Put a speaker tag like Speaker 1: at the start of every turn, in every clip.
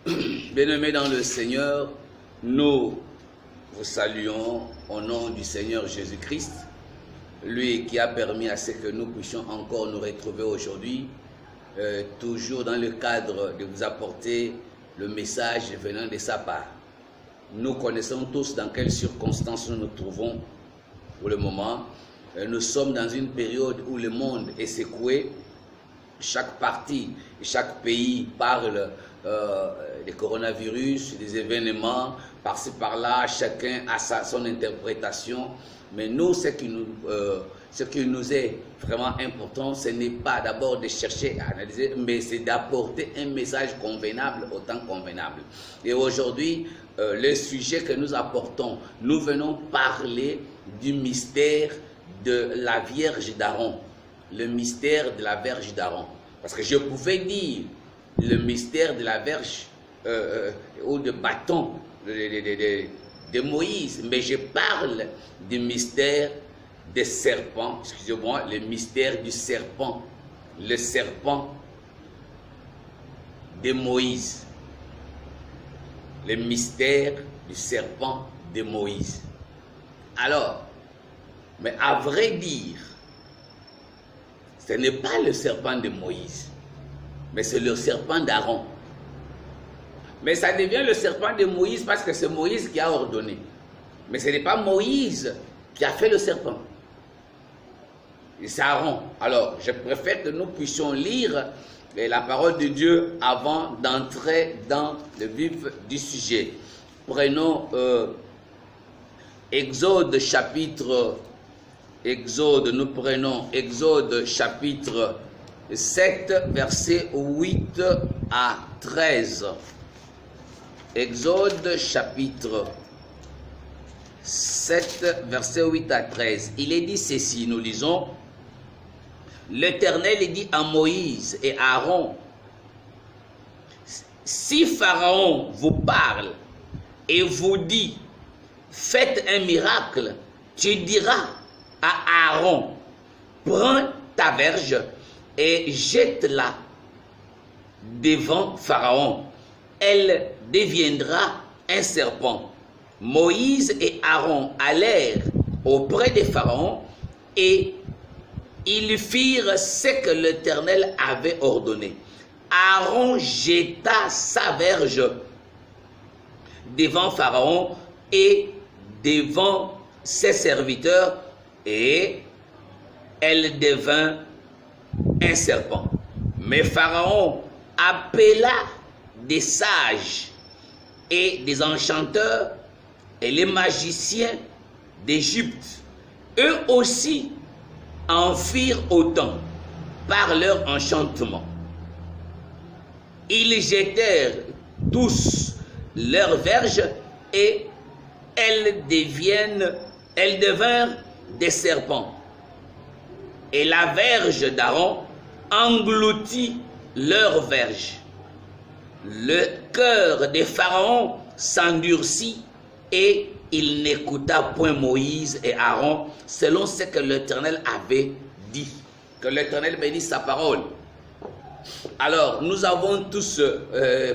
Speaker 1: Bien-aimés dans le Seigneur, nous vous saluons au nom du Seigneur Jésus-Christ, lui qui a permis à ce que nous puissions encore nous retrouver aujourd'hui, toujours dans le cadre de vous apporter le message venant de sa part. Nous connaissons tous dans quelles circonstances nous nous trouvons pour le moment. Nous sommes dans une période où le monde est secoué. Chaque partie, chaque pays parle des coronavirus, des événements, par-ci par-là, chacun a son interprétation. Mais nous, ce qui nous est vraiment important, ce n'est pas d'abord de chercher à analyser, mais c'est d'apporter un message convenable au temps convenable. Et aujourd'hui, le sujet que nous apportons, nous venons parler du mystère de la Vierge d'Aaron. Le mystère de la Vierge d'Aaron. Parce que je pouvais dire le mystère de la Vierge ou de bâton de Moïse, mais je parle du mystère des serpents, excusez-moi, le mystère du serpent, le serpent de Moïse. Le mystère du serpent de Moïse. Alors, mais à vrai dire, ce n'est pas le serpent de Moïse, mais c'est le serpent d'Aaron. Mais ça devient le serpent de Moïse parce que c'est Moïse qui a ordonné. Mais ce n'est pas Moïse qui a fait le serpent. C'est Aaron. Alors, je préfère que nous puissions lire la parole de Dieu avant d'entrer dans le vif du sujet. Prenons Exode chapitre... nous prenons Exode chapitre 7, versets 8 à 13. Exode chapitre 7, versets 8 à 13. Il est dit ceci, nous lisons. L'Éternel dit à Moïse et à Aaron, si Pharaon vous parle et vous dit, faites un miracle, tu diras à Aaron, prends ta verge et jette-la devant Pharaon. Elle deviendra un serpent. Moïse et Aaron allèrent auprès de Pharaon et ils firent ce que l'Éternel avait ordonné. Aaron jeta sa verge devant Pharaon et devant ses serviteurs et elle devint un serpent. Mais Pharaon appela des sages et des enchanteurs et les magiciens d'Égypte. Eux aussi en firent autant par leur enchantement. Ils jetèrent tous leurs verges et elles devinrent des serpents. Et la verge d'Aaron engloutit leurs verges. Le cœur de Pharaon s'endurcit et il n'écouta point Moïse et Aaron selon ce que l'Éternel avait dit. Que l'Éternel bénisse sa parole. Alors, nous avons tous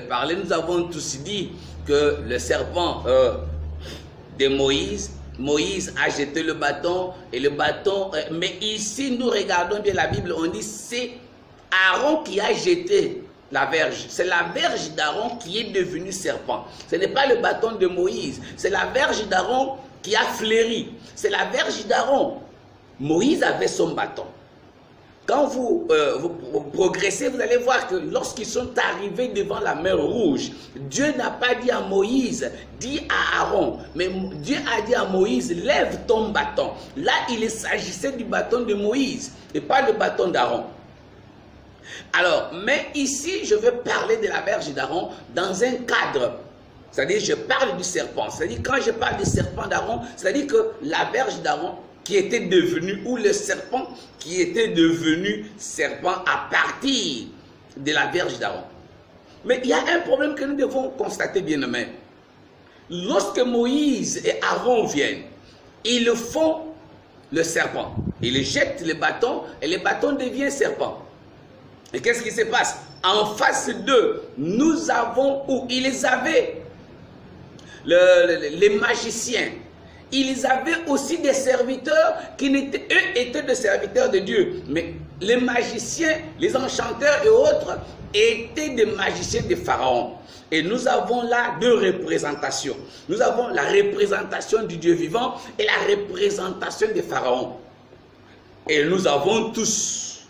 Speaker 1: parlé, nous avons tous dit que le serpent de Moïse a jeté le bâton et le bâton, mais ici nous regardons bien la Bible, on dit c'est Aaron qui a jeté la verge. C'est la verge d'Aaron qui est devenue serpent. Ce n'est pas le bâton de Moïse, c'est la verge d'Aaron qui a fleuri. C'est la verge d'Aaron. Moïse avait son bâton. Quand vous progressez, vous allez voir que lorsqu'ils sont arrivés devant la mer Rouge, Dieu n'a pas dit à Moïse, dis à Aaron, mais Dieu a dit à Moïse, lève ton bâton. Là, il s'agissait du bâton de Moïse et pas le bâton d'Aaron. Alors, mais ici, je veux parler de la verge d'Aaron dans un cadre. C'est-à-dire, je parle du serpent. C'est-à-dire, quand je parle du serpent d'Aaron, c'est-à-dire que la verge d'Aaron qui était devenu, ou le serpent qui était devenu serpent à partir de la verge d'Aaron. Mais il y a un problème que nous devons constater, bien-aimés. Lorsque Moïse et Aaron viennent, ils font le serpent. Ils jettent le bâton et le bâton devient serpent. Et qu'est-ce qui se passe? En face d'eux, nous avons, où ils avaient les magiciens. Ils avaient aussi des serviteurs qui étaient des serviteurs de Dieu. Mais les magiciens, les enchanteurs et autres étaient des magiciens de Pharaon. Et nous avons là deux représentations. Nous avons la représentation du Dieu vivant et la représentation de Pharaon. Et nous avons tous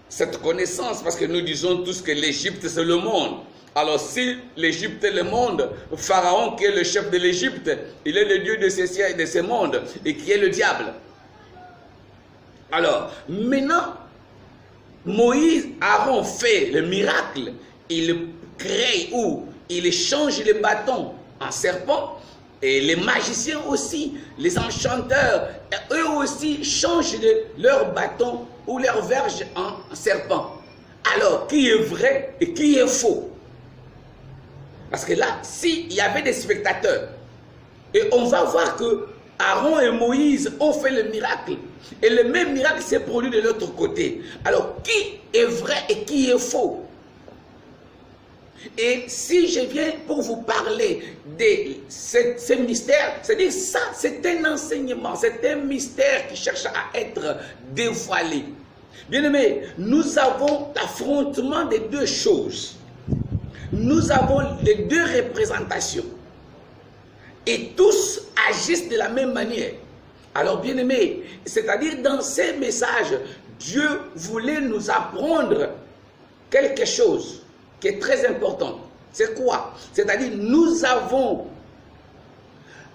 Speaker 1: cette connaissance parce que nous disons tous que l'Égypte c'est le monde. Alors si l'Égypte est le monde, Pharaon qui est le chef de l'Égypte, il est le Dieu de ces cieux et de ces mondes et qui est le diable. Alors maintenant, Moïse, Aaron fait le miracle, il crée ou il change le bâton en serpent et les magiciens aussi, les enchanteurs, eux aussi changent leur bâton ou leur verge en serpent. Alors qui est vrai et qui est faux? Parce que là, s'il y avait des spectateurs, et on va voir que Aaron et Moïse ont fait le miracle, et le même miracle s'est produit de l'autre côté. Alors, qui est vrai et qui est faux? Et si je viens pour vous parler de ce mystère, c'est-à-dire ça, c'est un enseignement, c'est un mystère qui cherche à être dévoilé. Bien-aimés, nous avons l'affrontement des deux choses. Nous avons les deux représentations. Et tous agissent de la même manière. Alors, bien-aimés, c'est-à-dire dans ces messages, Dieu voulait nous apprendre quelque chose qui est très important. C'est quoi? C'est-à-dire, nous avons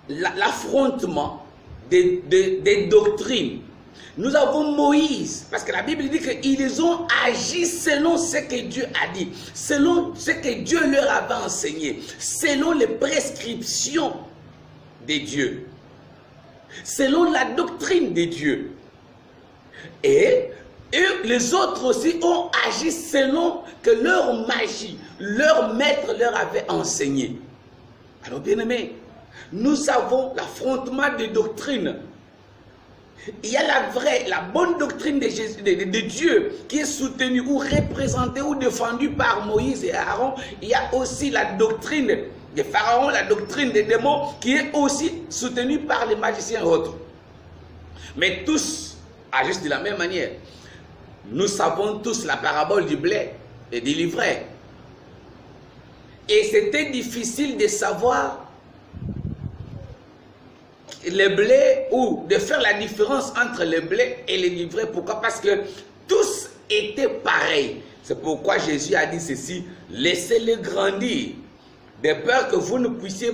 Speaker 1: l'affrontement des doctrines. Nous avons Moïse, parce que la Bible dit qu'ils ont agi selon ce que Dieu a dit, selon ce que Dieu leur avait enseigné, selon les prescriptions de Dieu, selon la doctrine de Dieu. Et les autres aussi ont agi selon que leur magie, leur maître leur avait enseigné. Alors bien aimés, nous avons l'affrontement des doctrines. Il y a la bonne doctrine de Dieu qui est soutenue ou représentée ou défendue par Moïse et Aaron. Il y a aussi la doctrine de Pharaon, la doctrine des démons qui est aussi soutenue par les magiciens et autres. Mais tous agissent de la même manière. Nous savons tous la parabole du blé et du livret. Et c'était difficile de savoir le blé ou de faire la différence entre le blé et le livret. Pourquoi? Parce que tous étaient pareils. C'est pourquoi Jésus a dit ceci: laissez-les grandir, de peur que vous ne puissiez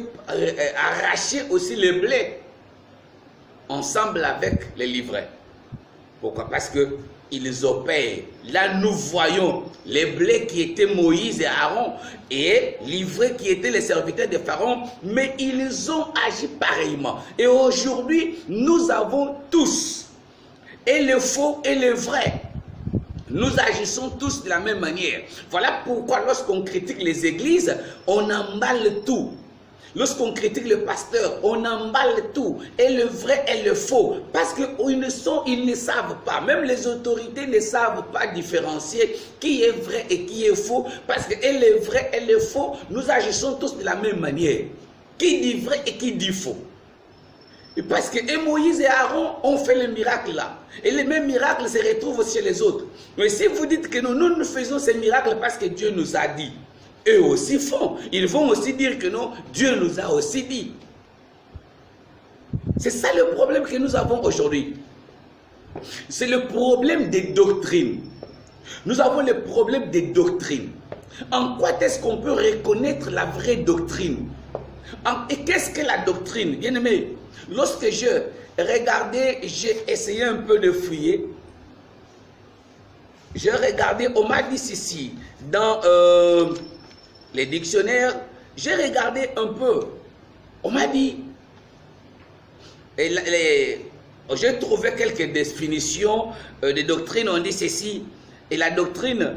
Speaker 1: arracher aussi le blé ensemble avec les livrets. Pourquoi? Parce que ils opèrent. Là, nous voyons les blés qui étaient Moïse et Aaron et livrés qui étaient les serviteurs de Pharaon, mais ils ont agi pareillement. Et aujourd'hui, nous avons tous, et le faux et le vrai. Nous agissons tous de la même manière. Voilà pourquoi lorsqu'on critique les églises, on emballe tout. Lorsqu'on critique le pasteur, on emballe tout, et le vrai et le faux, parce qu'ils ne savent pas, même les autorités ne savent pas différencier qui est vrai et qui est faux, parce que et le vrai et le faux, nous agissons tous de la même manière. Qui dit vrai et qui dit faux? Et parce que et Moïse et Aaron ont fait le miracle là, et les mêmes miracles se retrouvent chez les autres. Mais si vous dites que nous faisons ces miracles parce que Dieu nous a dit, eux aussi font. Ils vont aussi dire que non, Dieu nous a aussi dit. C'est ça le problème que nous avons aujourd'hui. C'est le problème des doctrines. Nous avons le problème des doctrines. En quoi est-ce qu'on peut reconnaître la vraie doctrine? Et qu'est-ce que la doctrine? Bien aimé, lorsque je regardais, j'ai essayé un peu de fouiller. J'ai regardé, on m'a dit ceci, dans les dictionnaires, j'ai regardé un peu. On m'a dit, j'ai trouvé quelques définitions de doctrine. On dit ceci, et la doctrine,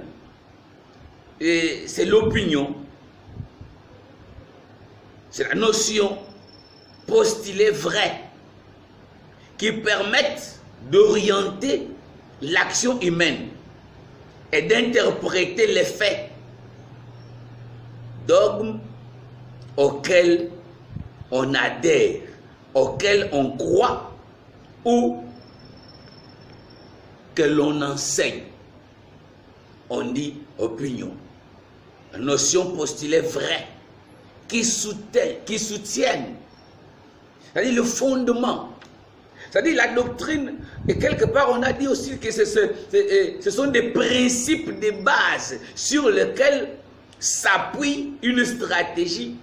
Speaker 1: c'est l'opinion, c'est la notion postulée vraie qui permettent d'orienter l'action humaine. et d'interpréter les faits. Dogmes auxquels on adhère, auxquels on croit ou que l'on enseigne. On dit opinion. Notion postulée vraie qui soutiennent. C'est-à-dire le fondement. C'est-à-dire la doctrine, et quelque part on a dit aussi que ce sont des principes de base sur lesquels s'appuie une stratégie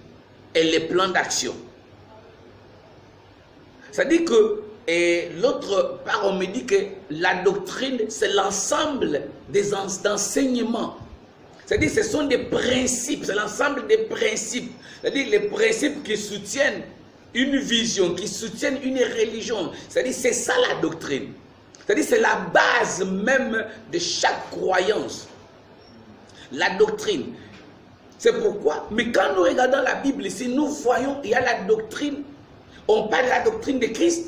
Speaker 1: et les plans d'action. C'est-à-dire que, et l'autre part, on me dit que la doctrine, c'est l'ensemble des enseignements. C'est-à-dire ce sont des principes, c'est l'ensemble des principes. C'est-à-dire les principes qui soutiennent une vision, qui soutiennent une religion. C'est-à-dire c'est ça la doctrine. C'est-à-dire c'est la base même de chaque croyance. La doctrine. C'est pourquoi, mais quand nous regardons la Bible ici, nous voyons, il y a la doctrine. On parle de la doctrine de Christ.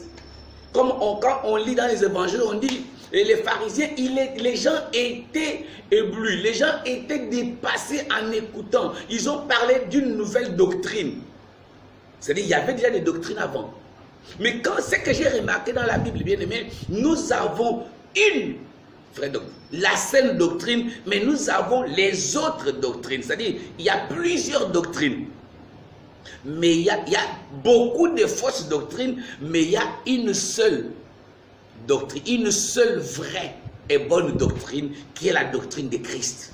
Speaker 1: Comme quand on lit dans les évangiles, on dit, et les pharisiens, les gens étaient éblouis, les gens étaient dépassés en écoutant. Ils ont parlé d'une nouvelle doctrine. C'est-à-dire qu'il y avait déjà des doctrines avant. Mais quand c'est que j'ai remarqué dans la Bible, bien aimé, nous avons une vraie doctrine, la saine doctrine, mais nous avons les autres doctrines. C'est-à-dire il y a plusieurs doctrines. Mais il y a beaucoup de fausses doctrines, mais il y a une seule doctrine, une seule vraie et bonne doctrine, qui est la doctrine de Christ.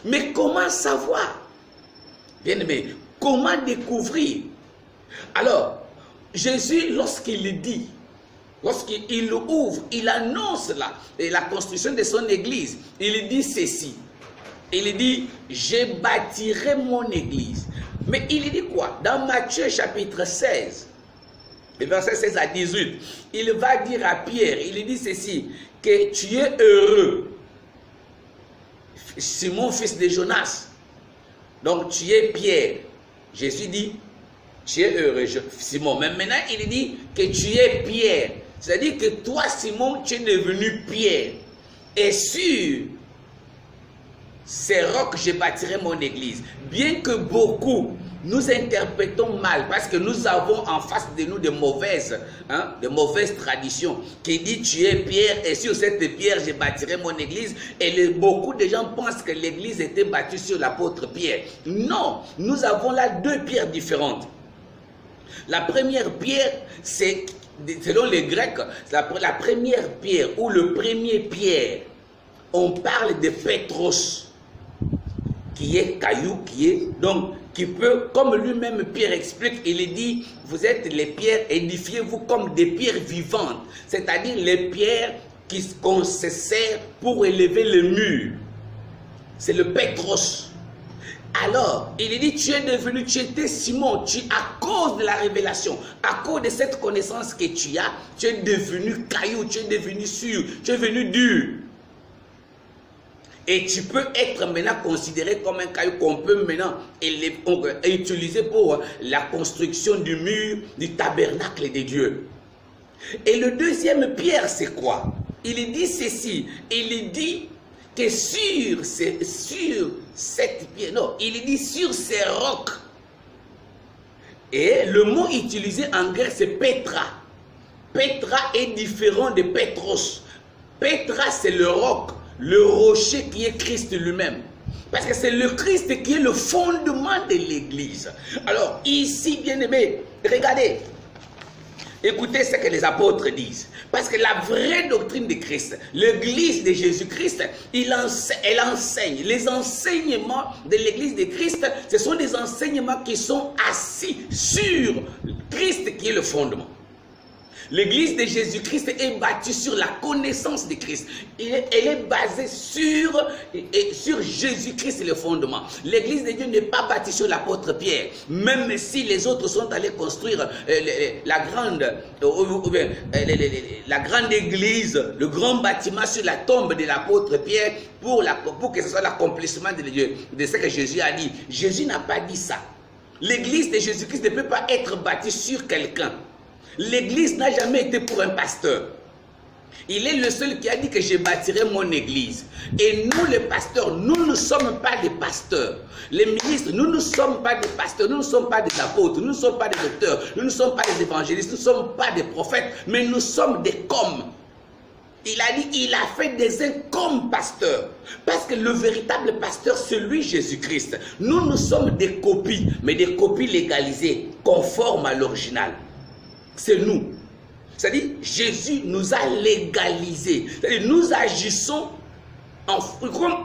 Speaker 1: Mais comment savoir? Bien aimé, comment découvrir? Alors, Jésus, lorsqu'il dit, lorsqu'il ouvre, il annonce la construction de son église, il dit ceci. Il dit, je bâtirai mon église. Mais il dit quoi? Dans Matthieu chapitre 16, verset 16 à 18, il va dire à Pierre, il dit ceci, que tu es heureux, Simon fils de Jonas. Donc tu es Pierre. Jésus dit, tu es heureux, Simon. Mais maintenant il dit que tu es Pierre. C'est-à-dire que toi, Simon, tu es devenu Pierre. Et sur ces rocs, je bâtirai mon église. Bien que beaucoup nous interprétons mal, parce que nous avons en face de nous de mauvaises traditions, qui dit tu es Pierre, et sur cette pierre, je bâtirai mon église. Et beaucoup de gens pensent que l'église était bâtie sur l'apôtre Pierre. Non, nous avons là deux pierres différentes. La première pierre, c'est, selon les Grecs, la première pierre ou le premier pierre, on parle de Pétros, qui est caillou, qui peut, comme lui-même Pierre explique, il dit, vous êtes les pierres, édifiez-vous comme des pierres vivantes, c'est-à-dire les pierres qu'on se sert pour élever le mur. C'est le Pétros. Alors, il dit, tu étais Simon, à cause de la révélation, à cause de cette connaissance que tu as, tu es devenu caillou, tu es devenu sûr, tu es devenu dur. Et tu peux être maintenant considéré comme un caillou qu'on peut maintenant utiliser pour la construction du mur, du tabernacle de Dieu. Et le deuxième pierre, c'est quoi? Il dit ceci, il dit que sur cette pierre, non, il dit sur ces rocs. Et le mot utilisé en grec, c'est Petra. Petra est différent de Pétros. Petra, c'est le roc. Le rocher qui est Christ lui-même. Parce que c'est le Christ qui est le fondement de l'église. Alors, ici, bien aimé, regardez. Écoutez ce que les apôtres disent. Parce que la vraie doctrine de Christ, l'église de Jésus-Christ, elle enseigne. Les enseignements de l'église de Christ, ce sont des enseignements qui sont assis sur Christ qui est le fondement. L'église de Jésus-Christ est bâtie sur la connaissance de Christ. Elle est basée sur Jésus-Christ, le fondement. L'église de Dieu n'est pas bâtie sur l'apôtre Pierre. Même si les autres sont allés construire la grande église, le grand bâtiment sur la tombe de l'apôtre Pierre pour que ce soit l'accomplissement de ce que Jésus a dit. Jésus n'a pas dit ça. L'église de Jésus-Christ ne peut pas être bâtie sur quelqu'un. L'église n'a jamais été pour un pasteur. Il est le seul qui a dit que je bâtirai mon église. Et nous les pasteurs, nous ne sommes pas des pasteurs. Les ministres, nous ne sommes pas des pasteurs, nous ne sommes pas des apôtres, nous ne sommes pas des docteurs, nous ne sommes pas des évangélistes, nous ne sommes pas des prophètes, mais nous sommes des comme. Il a dit, il a fait des uns comme pasteurs. Parce que le véritable pasteur, c'est lui Jésus-Christ. Nous sommes des copies, mais des copies légalisées, conformes à l'original. C'est nous. C'est-à-dire, Jésus nous a légalisés. C'est-à-dire, nous agissons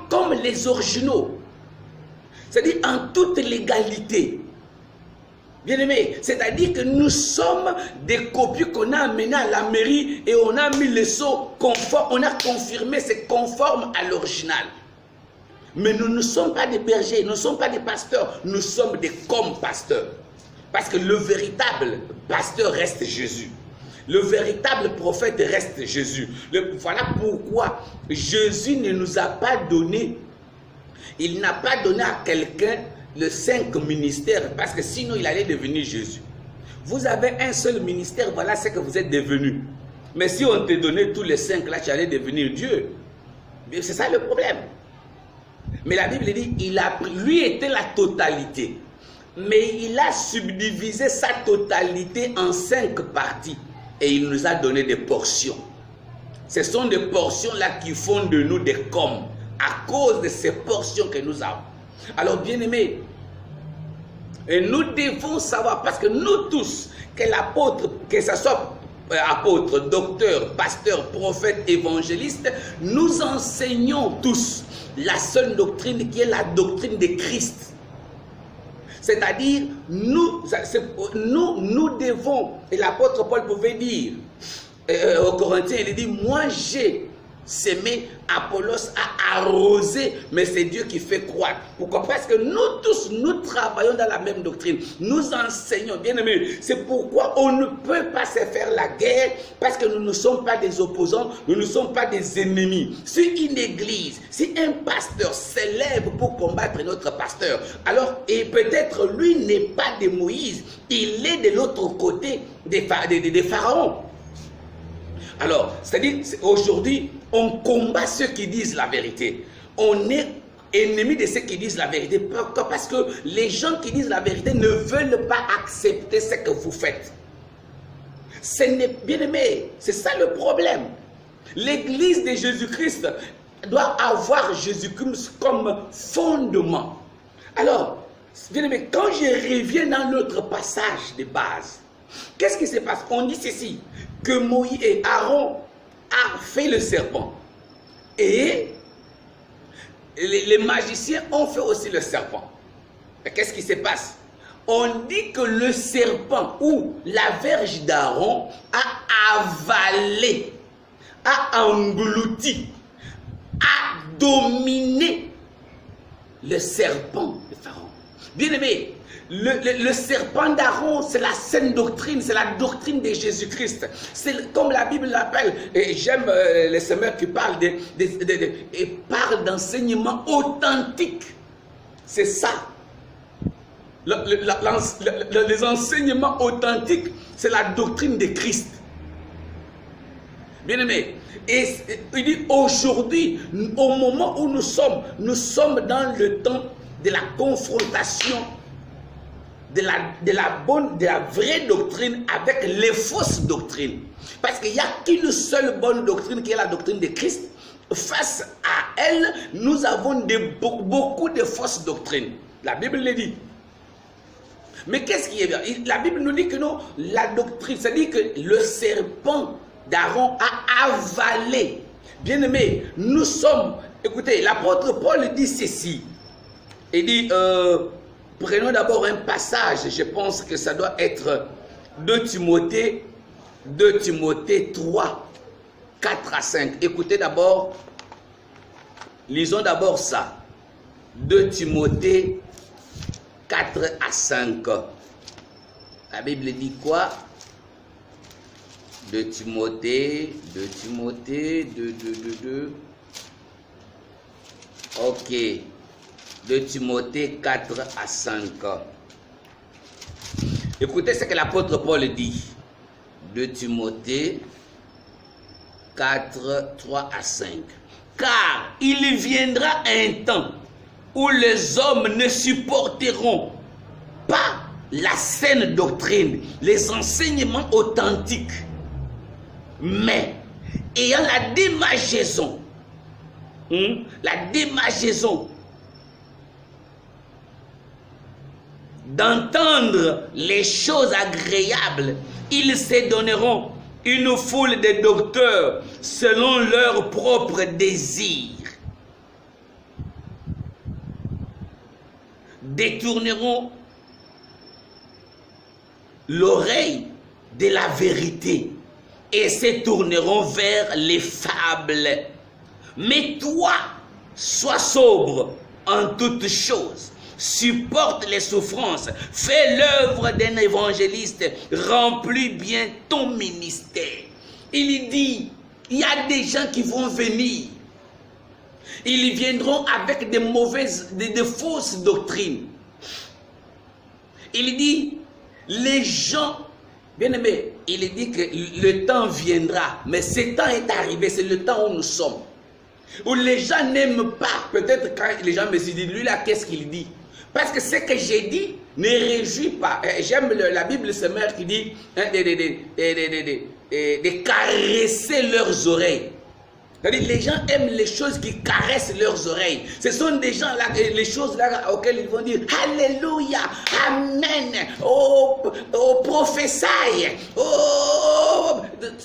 Speaker 1: comme les originaux. C'est-à-dire, en toute légalité. Bien-aimés, c'est-à-dire que nous sommes des copies qu'on a amenées à la mairie et on a mis le sceau conforme, on a confirmé, c'est conforme à l'original. Mais nous ne sommes pas des bergers, nous ne sommes pas des pasteurs, nous sommes des comme pasteurs. Parce que le véritable pasteur reste Jésus. Le véritable prophète reste Jésus. Voilà pourquoi Jésus ne nous a pas donné, il n'a pas donné à quelqu'un les 5 ministères, parce que sinon il allait devenir Jésus. Vous avez un seul ministère, voilà ce que vous êtes devenu. Mais si on te donnait tous les 5 là, tu allais devenir Dieu. C'est ça le problème. Mais la Bible dit, lui était la totalité. Mais il a subdivisé sa totalité en 5 parties. Et il nous a donné des portions. Ce sont des portions là qui font de nous des comme, à cause de ces portions que nous avons. Alors bien aimés, et nous devons savoir, parce que nous tous, que l'apôtre, que ce soit apôtre, docteur, pasteur, prophète, évangéliste, nous enseignons tous la seule doctrine qui est la doctrine de Christ. C'est-à-dire, nous devons, et l'apôtre Paul pouvait dire aux Corinthiens, il dit, moi j'ai semé, Apollos a arrosé, mais c'est Dieu qui fait croître. Pourquoi? Parce que nous tous, nous travaillons dans la même doctrine. Nous enseignons, bien aimés. C'est pourquoi on ne peut pas se faire la guerre, parce que nous ne sommes pas des opposants, nous ne sommes pas des ennemis. Si une église, si un pasteur s'élève pour combattre notre pasteur, alors, et peut-être lui n'est pas de Moïse, il est de l'autre côté des pharaons. Alors, c'est-à-dire, aujourd'hui, on combat ceux qui disent la vérité. On est ennemi de ceux qui disent la vérité. Pourquoi? Parce que les gens qui disent la vérité ne veulent pas accepter ce que vous faites. Ce n'est bien aimé, c'est ça le problème. L'église de Jésus-Christ doit avoir Jésus-Christ comme fondement. Alors, bien aimé, quand je reviens dans notre passage de base, qu'est-ce qui se passe? On dit ceci, que Moïse et Aaron a fait le serpent. Et les magiciens ont fait aussi le serpent. Qu'est-ce qui se passe? On dit que le serpent ou la verge d'Aaron a avalé, a englouti, a dominé le serpent de Pharaon. Bien aimé, le serpent d'Aaron, c'est la saine doctrine, c'est la doctrine de Jésus-Christ. C'est comme la Bible l'appelle, et j'aime les semeurs qui parlent et parlent d'enseignement authentique. C'est ça. Les enseignements authentiques, c'est la doctrine de Christ. Bien aimé, et il dit aujourd'hui, au moment où nous sommes dans le temps de la confrontation de la vraie doctrine avec les fausses doctrines. Parce qu'il n'y a qu'une seule bonne doctrine qui est la doctrine de Christ. Face à elle, nous avons beaucoup de fausses doctrines. La Bible le dit. Mais qu'est-ce qui est bien? La Bible nous dit que non, la doctrine, c'est-à-dire que le serpent d'Aaron a avalé. Bien aimé, nous sommes, écoutez, l'apôtre Paul dit ceci. Il dit, prenons d'abord un passage, je pense que ça doit être 2 Timothée 3, 4 à 5. Écoutez d'abord, lisons d'abord ça. 2 Timothée 4 à 5. La Bible dit quoi? 2 Timothée. Ok. 2 Timothée 4 à 5. Écoutez ce que l'apôtre Paul dit. 2 Timothée 4, 3 à 5. Car il viendra un temps où les hommes ne supporteront pas la saine doctrine, les enseignements authentiques, mais ayant la démagogie, d'entendre les choses agréables, ils se donneront une foule de docteurs selon leurs propres désirs, détourneront l'oreille de la vérité et se tourneront vers les fables. Mais toi, sois sobre en toutes choses, supporte les souffrances, fais l'œuvre d'un évangéliste, remplis bien ton ministère. Il dit, il y a des gens qui vont venir, ils viendront avec de fausses doctrines. Il dit, les gens, bien aimé, il dit que le temps viendra, mais ce temps est arrivé, c'est le temps où nous sommes. Où les gens n'aiment pas, peut-être quand les gens me disent, lui là, qu'est-ce qu'il dit? Parce que ce que j'ai dit ne réjouit pas. J'aime la Bible, c'est mère qui dit de caresser leurs oreilles. C'est-à-dire, les gens aiment les choses qui caressent leurs oreilles. Ce sont des gens là, les choses là auxquelles ils vont dire Alléluia, Amen, oh prophétie, oh,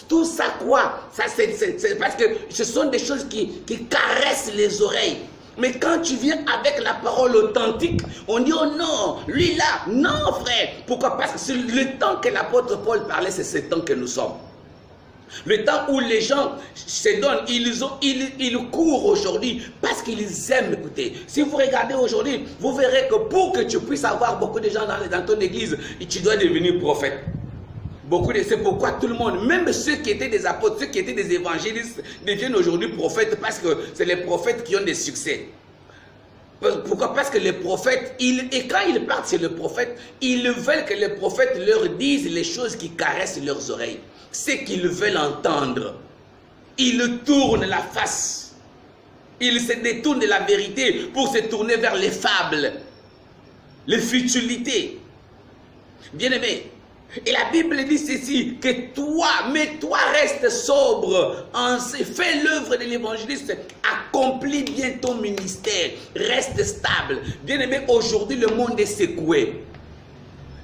Speaker 1: tout ça quoi. Ça c'est parce que ce sont des choses qui caressent les oreilles. Mais quand tu viens avec la parole authentique, on dit oh non, lui là, non frère. Pourquoi? Parce que c'est le temps que l'apôtre Paul parlait, c'est ce temps que nous sommes. Le temps où les gens se donnent, ils courent aujourd'hui parce qu'ils aiment écouter. Si vous regardez aujourd'hui, vous verrez que pour que tu puisses avoir beaucoup de gens dans ton église, tu dois devenir prophète. C'est pourquoi tout le monde, même ceux qui étaient des apôtres, ceux qui étaient des évangélistes, deviennent aujourd'hui prophètes parce que c'est les prophètes qui ont des succès. Pourquoi? Parce que les prophètes, et quand ils partent chez le prophète, ils veulent que les prophètes leur disent les choses qui caressent leurs oreilles. Ce qu'ils veulent entendre. Ils tournent la face. Ils se détournent de la vérité pour se tourner vers les fables, les futilités. Bien-aimé, et la Bible dit ceci, que toi, mais toi reste sobre, fais l'œuvre de l'évangéliste, accomplis bien ton ministère, reste stable. Bien-aimé, aujourd'hui le monde est secoué.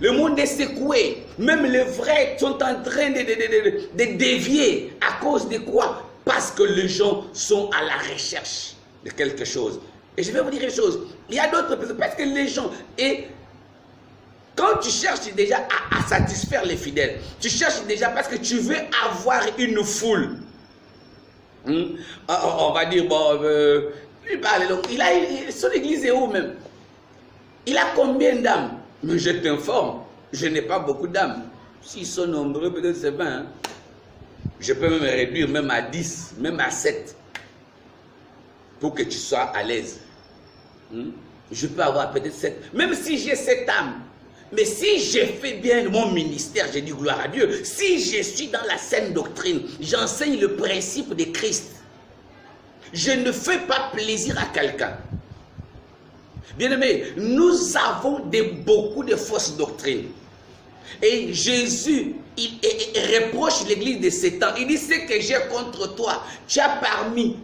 Speaker 1: Le monde est secoué. Même les vrais sont en train de dévier. À cause de quoi? Parce que les gens sont à la recherche de quelque chose. Et je vais vous dire une chose. Il y a d'autres personnes. Parce que les gens... Et quand tu cherches déjà à satisfaire les fidèles, tu cherches déjà parce que tu veux avoir une foule. On va dire, bon... lui parle, donc, son église est où même? Il a combien d'âmes? Mais je t'informe, je n'ai pas beaucoup d'âmes. S'ils sont nombreux, peut-être c'est 20. Hein? Je peux même réduire même à 10, même à 7. Pour que tu sois à l'aise. Je peux avoir peut-être 7. Même si j'ai 7 âmes. Mais si j'ai fait bien mon ministère, j'ai dit gloire à Dieu. Si je suis dans la saine doctrine, j'enseigne le principe de Christ. Je ne fais pas plaisir à quelqu'un. Bien-aimés, nous avons beaucoup de fausses doctrines. Et Jésus, il reproche l'église de ces temps. Il dit, ce que j'ai contre toi, tu as parmi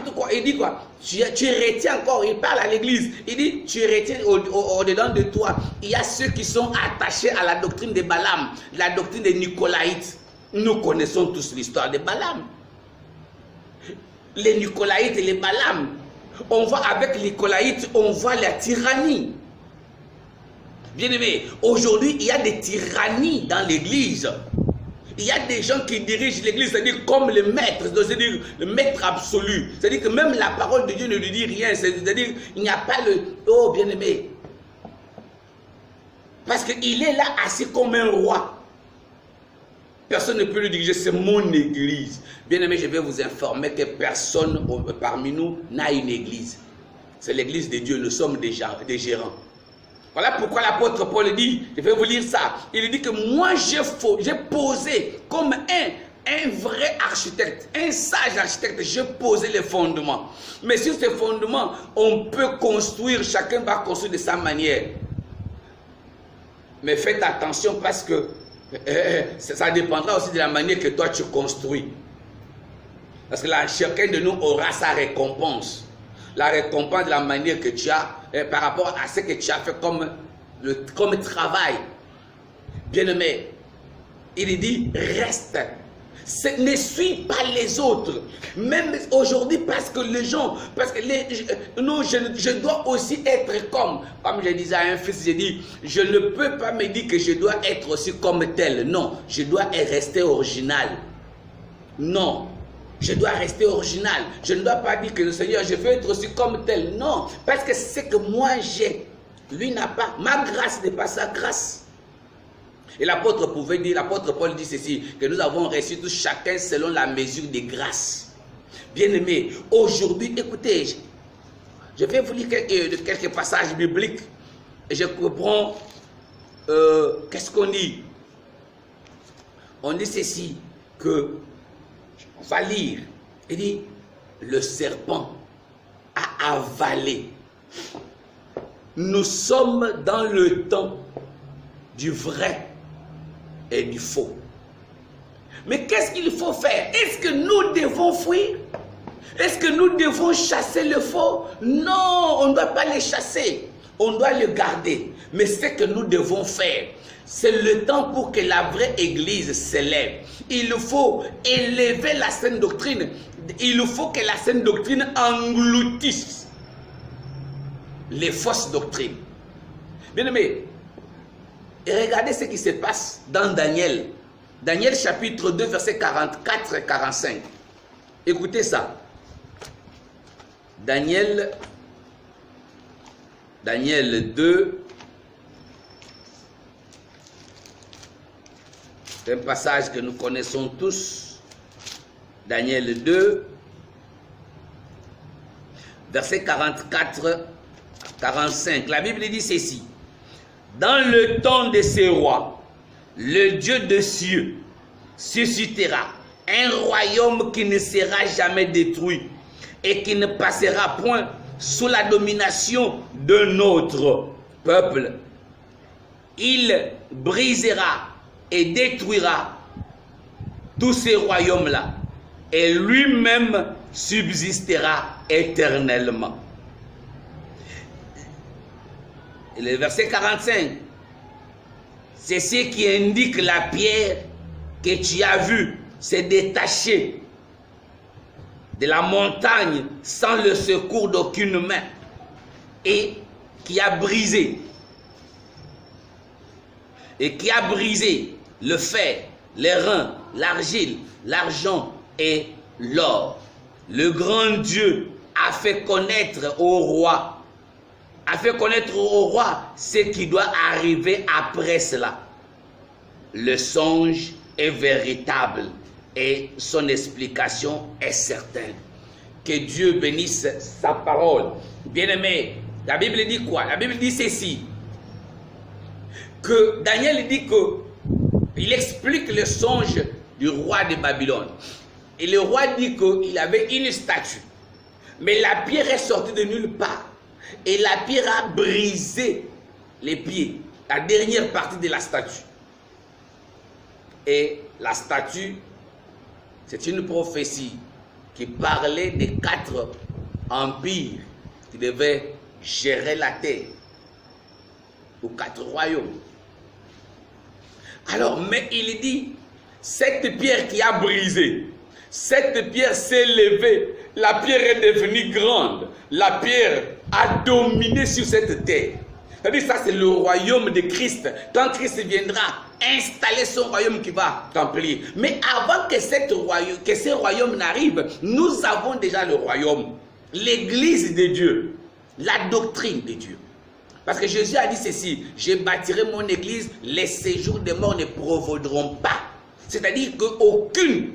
Speaker 1: tout quoi. Il dit quoi? Tu retiens encore, il parle à l'église. Il dit, tu retiens au-dedans de toi. Il y a ceux qui sont attachés à la doctrine de Balaam, la doctrine des Nicolaïtes. Nous connaissons tous l'histoire de Balaam. Les Nicolaïtes et les Balaam. On voit avec les Nicolaïtes, on voit la tyrannie. Bien-aimés, aujourd'hui, il y a des tyrannies dans l'église. Il y a des gens qui dirigent l'église, c'est-à-dire comme le maître, c'est-à-dire le maître absolu. C'est-à-dire que même la parole de Dieu ne lui dit rien. C'est-à-dire qu'il n'y a pas le... Oh, bien-aimé. Parce qu'il est là assis comme un roi. Personne ne peut lui diriger, c'est mon église. Bien-aimé, je vais vous informer que personne parmi nous n'a une église. C'est l'église de Dieu, nous sommes des gérants. Voilà pourquoi l'apôtre Paul dit, je vais vous lire ça. Il dit que moi j'ai posé comme un vrai architecte, un sage architecte, j'ai posé les fondements. Mais sur ces fondements, on peut construire, chacun va construire de sa manière. Mais faites attention parce que ça dépendra aussi de la manière que toi tu construis. Parce que là, chacun de nous aura sa récompense. La récompense de la manière que tu as, par rapport à ce que tu as fait comme travail. Bien-aimé, il dit, reste. Ne suis pas les autres. Même aujourd'hui, parce que les gens, non, je dois aussi être comme je disais à un fils, j'ai dit, je ne peux pas me dire que je dois être aussi comme tel. Non, je dois rester original. Non, je dois rester original. Je ne dois pas dire que le Seigneur, je veux être aussi comme tel. Non, parce que c'est que moi j'ai, lui n'a pas. Ma grâce n'est pas sa grâce. Et l'apôtre pouvait dire, l'apôtre Paul dit ceci, que nous avons reçu tous chacun selon la mesure des grâces. Bien-aimés, aujourd'hui, écoutez, je vais vous lire quelques passages bibliques et je comprends qu'est-ce qu'on dit. On dit ceci, que, on va lire, il dit, le serpent a avalé. Nous sommes dans le temps du vrai et du faux. Mais qu'est-ce qu'il faut faire? Est-ce que nous devons fuir? Est-ce que nous devons chasser le faux? Non, on ne doit pas les chasser. On doit le garder. Mais ce que nous devons faire, c'est le temps pour que la vraie église s'élève. Il faut élever la saine doctrine. Il faut que la saine doctrine engloutisse les fausses doctrines. Bien aimé, et regardez ce qui se passe dans Daniel. Daniel chapitre 2, versets 44 et 45. Écoutez ça. Daniel 2. C'est un passage que nous connaissons tous. Daniel 2, verset 44 45. La Bible dit ceci. Dans le temps de ces rois, le Dieu des cieux suscitera un royaume qui ne sera jamais détruit et qui ne passera point sous la domination d'un autre peuple. Il brisera et détruira tous ces royaumes-là et lui-même subsistera éternellement. Et le verset 45, c'est ce qui indique la pierre que tu as vue se détacher de la montagne sans le secours d'aucune main et qui a brisé. Et qui a brisé le fer, les reins, l'argile, l'argent et l'or. Le grand Dieu a fait connaître au roi ce qui doit arriver après cela. Le songe est véritable et son explication est certaine. Que Dieu bénisse sa parole. Bien-aimé, la Bible dit quoi? La Bible dit ceci. Que Daniel dit que il explique le songe du roi de Babylone. Et le roi dit qu'il avait une statue. Mais la pierre est sortie de nulle part. Et la pierre a brisé les pieds, la dernière partie de la statue. Et la statue, c'est une prophétie qui parlait des 4 empires qui devaient gérer la terre, aux 4 royaumes. Alors, mais il dit, cette pierre qui a brisé, cette pierre s'est levée, la pierre est devenue grande, la pierre a dominé sur cette terre. C'est-à-dire, ça c'est le royaume de Christ. Quand Christ viendra installer son royaume qui va remplir. Mais avant que ce royaume n'arrive, nous avons déjà le royaume, l'église de Dieu, la doctrine de Dieu. Parce que Jésus a dit ceci, je bâtirai mon église, les séjours des morts ne provoqueront pas. C'est-à-dire qu'aucune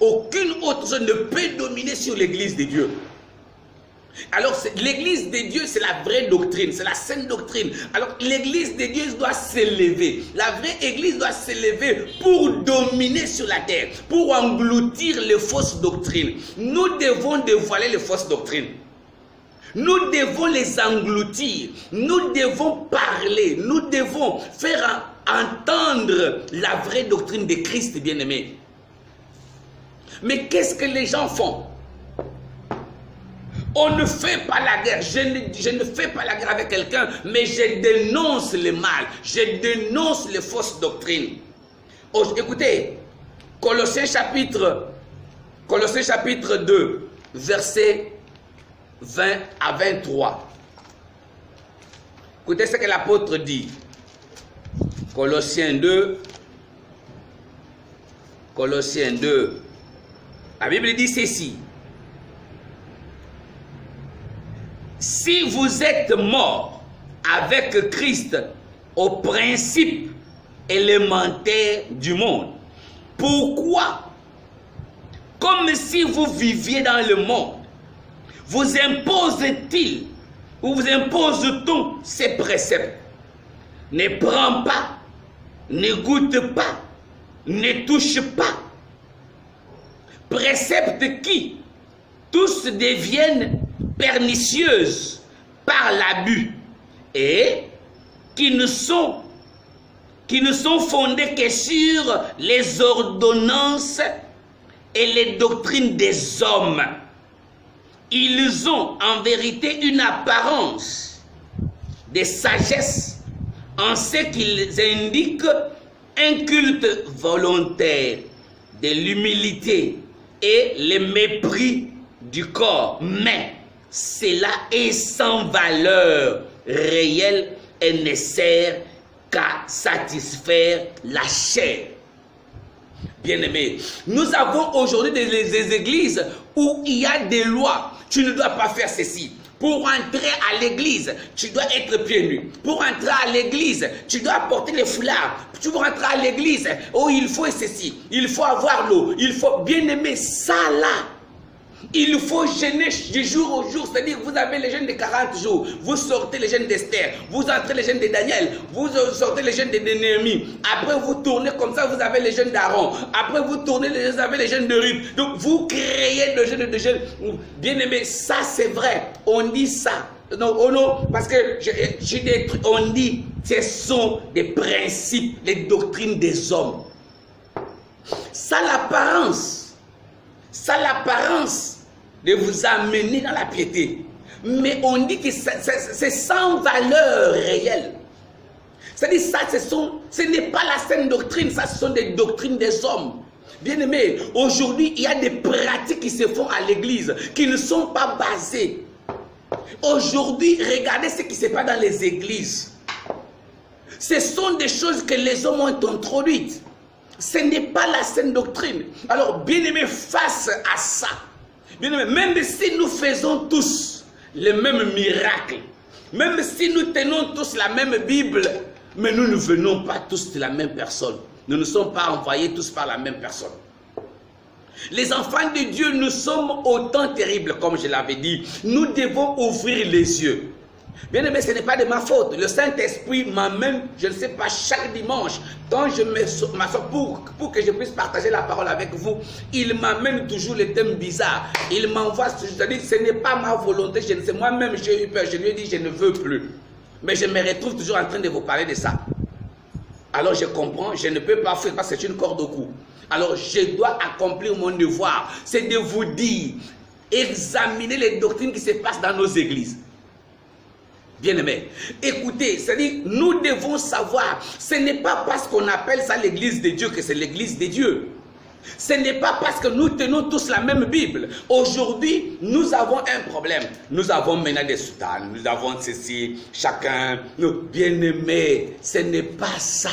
Speaker 1: autre chose ne peut dominer sur l'église de Dieu. Alors, l'église de Dieu, c'est la vraie doctrine, c'est la saine doctrine. Alors, l'église de Dieu doit s'élever. La vraie église doit s'élever pour dominer sur la terre, pour engloutir les fausses doctrines. Nous devons dévoiler les fausses doctrines. Nous devons les engloutir. Nous devons parler. Nous devons faire entendre la vraie doctrine de Christ, bien-aimé. Mais qu'est-ce que les gens font? On ne fait pas la guerre. Je ne fais pas la guerre avec quelqu'un, mais je dénonce le mal. Je dénonce les fausses doctrines. Oh, écoutez, Colossiens chapitre 2, versets 20 à 23. Écoutez ce que l'apôtre dit. Colossiens 2. La Bible dit ceci. Si vous êtes mort avec Christ au principe élémentaire du monde, pourquoi, comme si vous viviez dans le monde, vous impose-t-il ou vous impose-t-on ces préceptes? Ne prends pas, ne goûte pas, ne touche pas. Préceptes qui tous deviennent pernicieuses par l'abus et qui ne sont fondées que sur les ordonnances et les doctrines des hommes. Ils ont en vérité une apparence de sagesse en ce qu'ils indiquent un culte volontaire de l'humilité et le mépris du corps, mais cela est sans valeur réelle et ne sert qu'à satisfaire la chair. Bien-aimés, nous avons aujourd'hui des églises où il y a des lois. Tu ne dois pas faire ceci. Pour entrer à l'église, tu dois être pieds nus. Pour entrer à l'église, tu dois porter les foulards. Tu veux rentrer à l'église, oh, il faut ceci. Il faut avoir l'eau. Il faut, bien-aimé, ça là. Il faut jeûner de jour au jour, c'est-à-dire vous avez les jeûnes de 40 jours, vous sortez les jeûnes d'Esther, vous entrez les jeûnes de Daniel, vous sortez les jeûnes de Néhémie, après vous tournez comme ça, vous avez les jeûnes d'Aaron, après vous tournez, vous avez les jeûnes de Ruth, donc vous créez le jeûne. Bien aimé, ça c'est vrai, on dit ça. Non, oh non, parce que on dit, ce sont des principes, les doctrines des hommes. Ça l'apparence de vous amener dans la piété. Mais on dit que c'est sans valeur réelle. C'est-à-dire ça, ce n'est pas la saine doctrine, ça ce sont des doctrines des hommes. Bien aimé, aujourd'hui il y a des pratiques qui se font à l'église, qui ne sont pas basées. Aujourd'hui, regardez ce qui se passe dans les églises. Ce sont des choses que les hommes ont introduites. Ce n'est pas la saine doctrine. Alors, bien aimé, face à ça, bien aimé, même si nous faisons tous les mêmes miracles, même si nous tenons tous la même Bible, mais nous ne venons pas tous de la même personne. Nous ne sommes pas envoyés tous par la même personne. Les enfants de Dieu, nous sommes autant terribles, comme je l'avais dit. Nous devons ouvrir les yeux. Bien aimé, ce n'est pas de ma faute. Le Saint-Esprit m'amène, je ne sais pas, chaque dimanche, quand je m'assois pour que je puisse partager la parole avec vous, il m'amène toujours les thèmes bizarres. Il m'envoie, c'est-à-dire, ce n'est pas ma volonté, je ne sais, moi-même j'ai eu peur, je lui ai dit, je ne veux plus. Mais je me retrouve toujours en train de vous parler de ça. Alors je comprends, je ne peux pas faire parce que c'est une corde au cou. Alors je dois accomplir mon devoir, c'est de vous dire, examinez les doctrines qui se passent dans nos églises. Bien-aimés, écoutez, c'est-à-dire, nous devons savoir, ce n'est pas parce qu'on appelle ça l'église de Dieu que c'est l'église de Dieu. Ce n'est pas parce que nous tenons tous la même Bible. Aujourd'hui, nous avons un problème. Nous avons maintenant des soutanes, nous avons ceci, chacun, bien-aimés, ce n'est pas ça.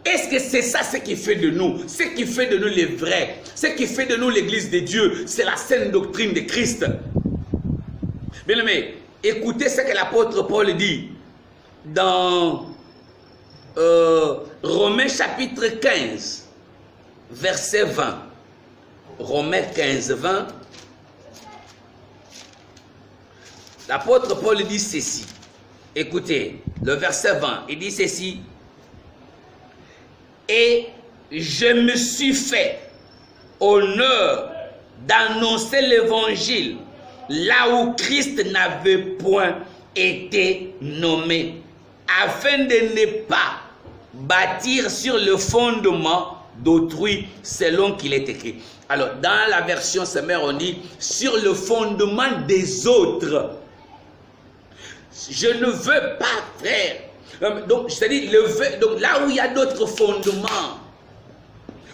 Speaker 1: Est-ce que c'est ça ce qui fait de nous, ce qui fait de nous les vrais, ce qui fait de nous l'église de Dieu, c'est la saine doctrine de Christ. Bien-aimés, écoutez ce que l'apôtre Paul dit dans Romains chapitre 15, verset 20. Romains 15, 20. l'apôtre Paul dit ceci. Écoutez, le verset 20, il dit ceci. Et je me suis fait honneur d'annoncer l'évangile là où Christ n'avait point été nommé, afin de ne pas bâtir sur le fondement d'autrui selon qu'il est écrit. Alors, dans la version sommaire, on dit sur le fondement des autres. Je ne veux pas faire. Donc, c'est-à-dire, donc là où il y a d'autres fondements.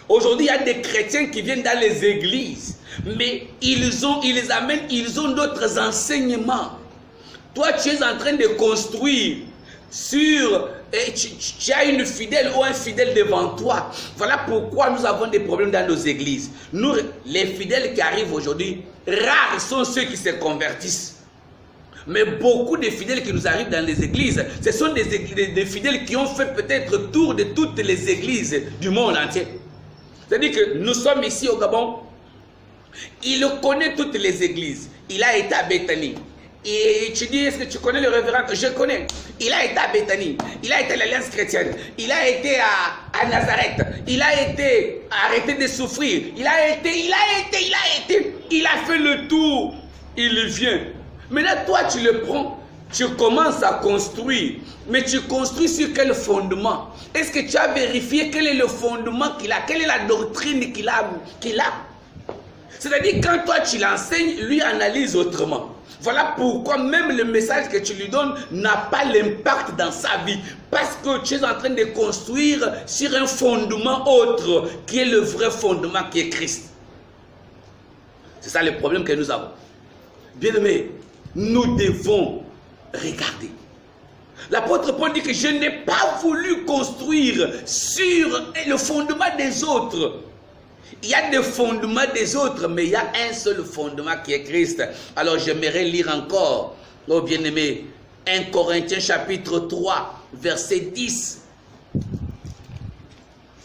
Speaker 1: Aujourd'hui, il y a des chrétiens qui viennent dans les églises, mais ils ont d'autres enseignements. Toi, tu es en train de construire sur... Et tu as une fidèle ou un fidèle devant toi. Voilà pourquoi nous avons des problèmes dans nos églises. Nous, les fidèles qui arrivent aujourd'hui, rares sont ceux qui se convertissent. Mais beaucoup de fidèles qui nous arrivent dans les églises, ce sont des fidèles qui ont fait peut-être le tour de toutes les églises du monde entier. C'est-à-dire que nous sommes ici au Gabon, il connaît toutes les églises. Il a été à Bethanie. Et tu dis, est-ce que tu connais le révérend? Je connais. Il a été à Bethanie. Il a été à l'Alliance chrétienne. Il a été à Nazareth. Il a été arrêté de souffrir. Il a fait le tour. Il vient. Maintenant, toi, tu le prends. Tu commences à construire. Mais tu construis sur quel fondement? Est-ce que tu as vérifié quel est le fondement qu'il a? Quelle est la doctrine qu'il a? C'est-à-dire, quand toi, tu l'enseignes, lui analyse autrement. Voilà pourquoi même le message que tu lui donnes n'a pas l'impact dans sa vie. Parce que tu es en train de construire sur un fondement autre, qui est le vrai fondement, qui est Christ. C'est ça le problème que nous avons. Bien-aimés, nous devons regarder. L'apôtre Paul dit que je n'ai pas voulu construire sur le fondement des autres. Il y a des fondements des autres, mais il y a un seul fondement qui est Christ. Alors j'aimerais lire encore, oh bien-aimé, 1 Corinthiens chapitre 3, verset 10.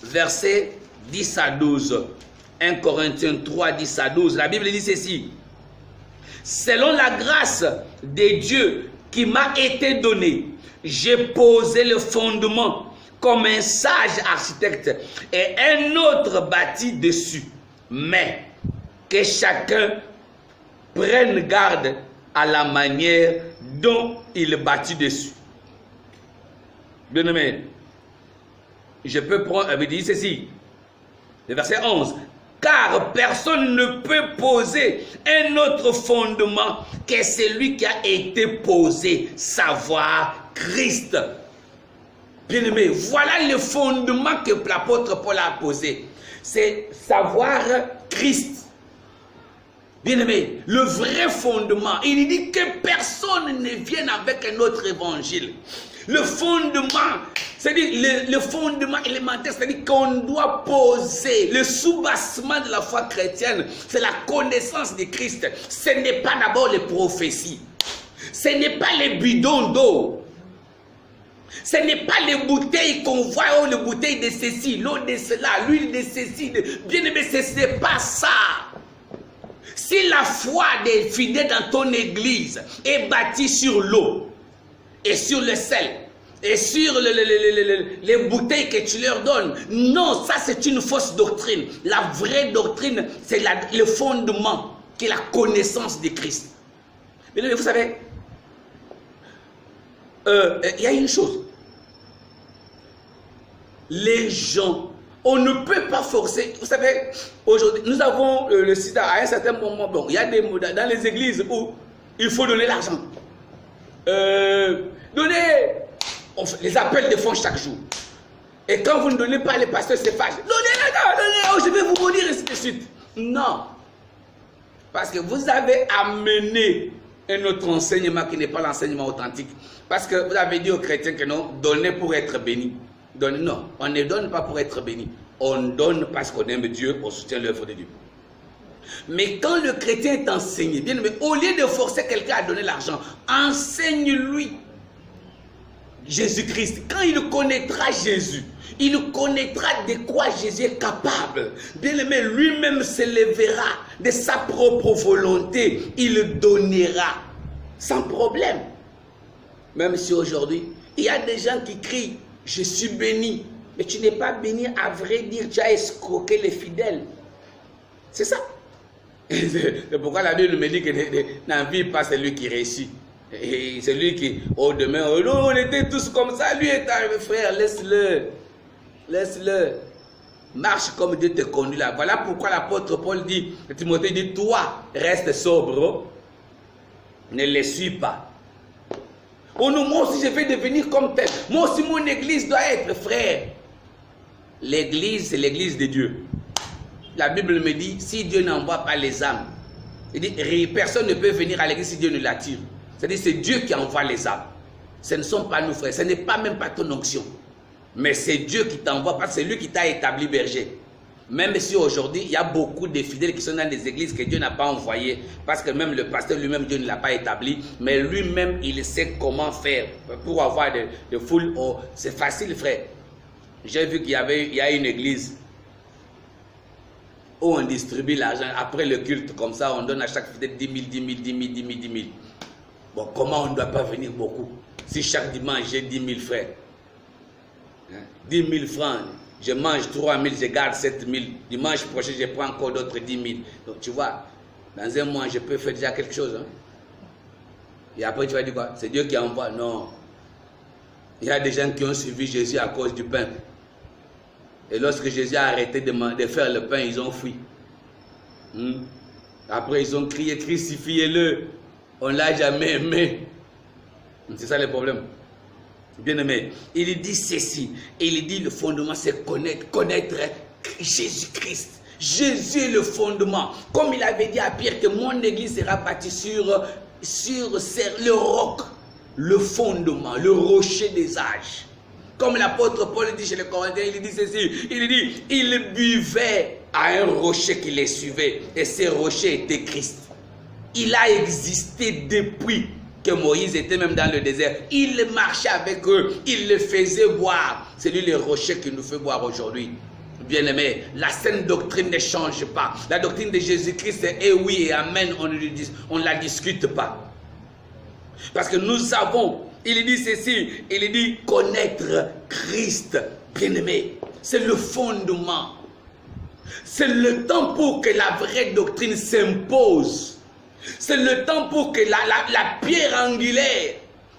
Speaker 1: Verset 10 à 12. 1 Corinthiens 3, 10 à 12. La Bible dit ceci. Selon la grâce de Dieu qui m'a été donnée, j'ai posé le fondement comme un sage architecte, et un autre bâtit dessus. Mais que chacun prenne garde à la manière dont il bâtit dessus. Bien-aimé, je peux prendre, il dit ceci, le verset 11. Car personne ne peut poser un autre fondement que celui qui a été posé, savoir Christ. Bien-aimé, voilà le fondement que l'apôtre Paul a posé. C'est savoir Christ. Bien-aimé, le vrai fondement. Il dit que personne ne vienne avec un autre évangile. Le fondement, c'est-à-dire le fondement élémentaire, c'est-à-dire qu'on doit poser le soubassement de la foi chrétienne. C'est la connaissance de Christ. Ce n'est pas d'abord les prophéties. Ce n'est pas les bidons d'eau. Ce n'est pas les bouteilles qu'on voit, oh, les bouteilles de ceci, l'eau de cela, l'huile de ceci. Bien aimé, ce n'est pas ça. Si la foi des fidèles dans ton église est bâtie sur l'eau et sur le sel et sur les bouteilles que tu leur donnes, non, ça c'est une fausse doctrine. La vraie doctrine, c'est le fondement qui est la connaissance de Christ. Mais vous savez, il y a une chose. Les gens, on ne peut pas forcer. Vous savez, aujourd'hui, nous avons le sida à un certain moment. Bon, il y a des mots dans les églises où il faut donner l'argent. Les appels de fonds chaque jour. Et quand vous ne donnez pas, les pasteurs se fâchent. Donnez, oh, je vais vous maudire, et ainsi de suite. Non. Parce que vous avez amené un autre enseignement qui n'est pas l'enseignement authentique. Parce que vous avez dit aux chrétiens que non, donnez pour être béni. Non, on ne donne pas pour être béni. On donne parce qu'on aime Dieu, on soutient l'œuvre de Dieu. Mais quand le chrétien est enseigné, bien aimé, au lieu de forcer quelqu'un à donner l'argent, enseigne-lui Jésus-Christ. Quand il connaîtra Jésus, il connaîtra de quoi Jésus est capable. Bien aimé, lui-même s'élèvera de sa propre volonté, il donnera. sans problème. Même si aujourd'hui, il y a des gens qui crient, je suis béni. Mais tu n'es pas béni, à vrai dire, tu as escroqué les fidèles. C'est ça. C'est pourquoi la Bible me dit que n'envie pas celui qui réussit. Et celui qui, demain, non, on était tous comme ça, lui est arrivé, frère, laisse-le. Laisse-le. Marche comme Dieu te conduit là. Voilà pourquoi l'apôtre Paul dit, Timothée dit, toi, reste sobre, ne les suis pas. Oh non, moi aussi je vais devenir comme tel. Moi aussi mon église doit être, frère. L'église, c'est l'église de Dieu. La Bible me dit, si Dieu n'envoie pas les âmes, il dit, personne ne peut venir à l'église si Dieu ne l'attire. C'est-à-dire, c'est Dieu qui envoie les âmes. Ce ne sont pas nous, frères. Ce n'est pas même pas ton onction. Mais c'est Dieu qui t'envoie, parce que c'est lui qui t'a établi berger. Même si aujourd'hui, il y a beaucoup de fidèles qui sont dans des églises que Dieu n'a pas envoyées, parce que même le pasteur lui-même, Dieu ne l'a pas établi, mais lui-même, il sait comment faire pour avoir de foules. Oh, c'est facile, frère. J'ai vu qu'il y a une église où on distribue l'argent. Après le culte, comme ça, on donne à chaque fidèle 10 000, 10 000, 10 000, 10 000, 10 000. Bon, comment on ne doit pas venir beaucoup? Si chaque dimanche, j'ai 10 000 frères. 10 000 francs, je mange 3 000, je garde 7 000. Dimanche prochain, je prends encore d'autres 10 000. Donc, tu vois, dans un mois, je peux faire déjà quelque chose. Hein? Et après, tu vas dire quoi? C'est Dieu qui envoie. Non. Il y a des gens qui ont suivi Jésus à cause du pain. Et lorsque Jésus a arrêté de faire le pain, ils ont fui. Après, ils ont crié, crucifiez-le. On ne l'a jamais aimé. C'est ça le problème. Bien aimé, il dit ceci. Il dit le fondement, c'est connaître Jésus-Christ. Jésus est le fondement. Comme il avait dit à Pierre que mon église sera bâtie sur le roc, le fondement, le rocher des âges. Comme l'apôtre Paul dit chez les Corinthiens, il dit ceci. Il dit, il buvait à un rocher qui les suivait. Et ce rocher était Christ. Il a existé depuis que Moïse était même dans le désert. Il marchait avec eux, il les faisait boire. C'est lui le rocher qui nous fait boire aujourd'hui. Bien-aimé, la saine doctrine ne change pas. La doctrine de Jésus-Christ, c'est eh oui et amen, on ne la discute pas. Parce que nous savons, il dit ceci, il dit connaître Christ. Bien-aimé, c'est le fondement. C'est le temps pour que la vraie doctrine s'impose. C'est le temps pour que la pierre angulaire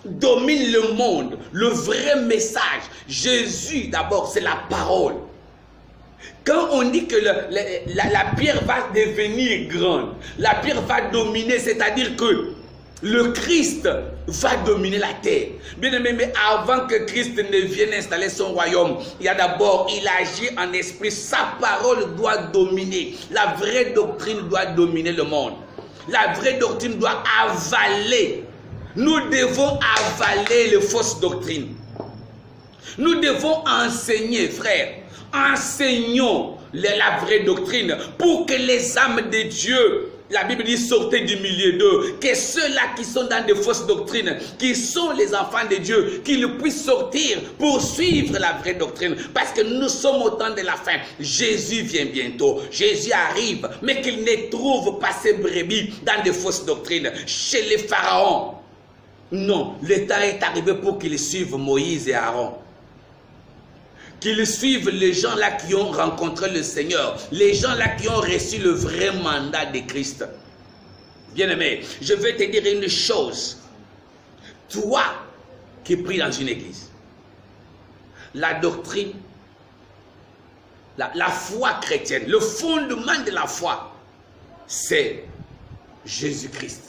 Speaker 1: domine le monde. Le vrai message. Jésus, d'abord, c'est la parole. Quand on dit que la pierre va devenir grande, la pierre va dominer, c'est-à-dire que le Christ va dominer la terre. Bien aimé, mais avant que Christ ne vienne installer son royaume, il agit en esprit. Sa parole doit dominer. La vraie doctrine doit dominer le monde. La vraie doctrine doit avaler. Nous devons avaler les fausses doctrines. Nous devons enseigner, frères. Enseignons la vraie doctrine pour que les âmes de Dieu, la Bible dit sortez du milieu d'eux, que ceux-là qui sont dans de fausses doctrines, qui sont les enfants de Dieu, qu'ils puissent sortir pour suivre la vraie doctrine. Parce que nous sommes au temps de la fin. Jésus vient bientôt. Jésus arrive, mais qu'il ne trouve pas ses brebis dans de fausses doctrines. Chez les pharaons. Non, le temps est arrivé pour qu'ils suivent Moïse et Aaron. Qu'ils suivent les gens là qui ont rencontré le Seigneur, les gens là qui ont reçu le vrai mandat de Christ. Bien-aimé, je vais te dire une chose. Toi qui pries dans une église, la doctrine, la foi chrétienne, le fondement de la foi, c'est Jésus-Christ.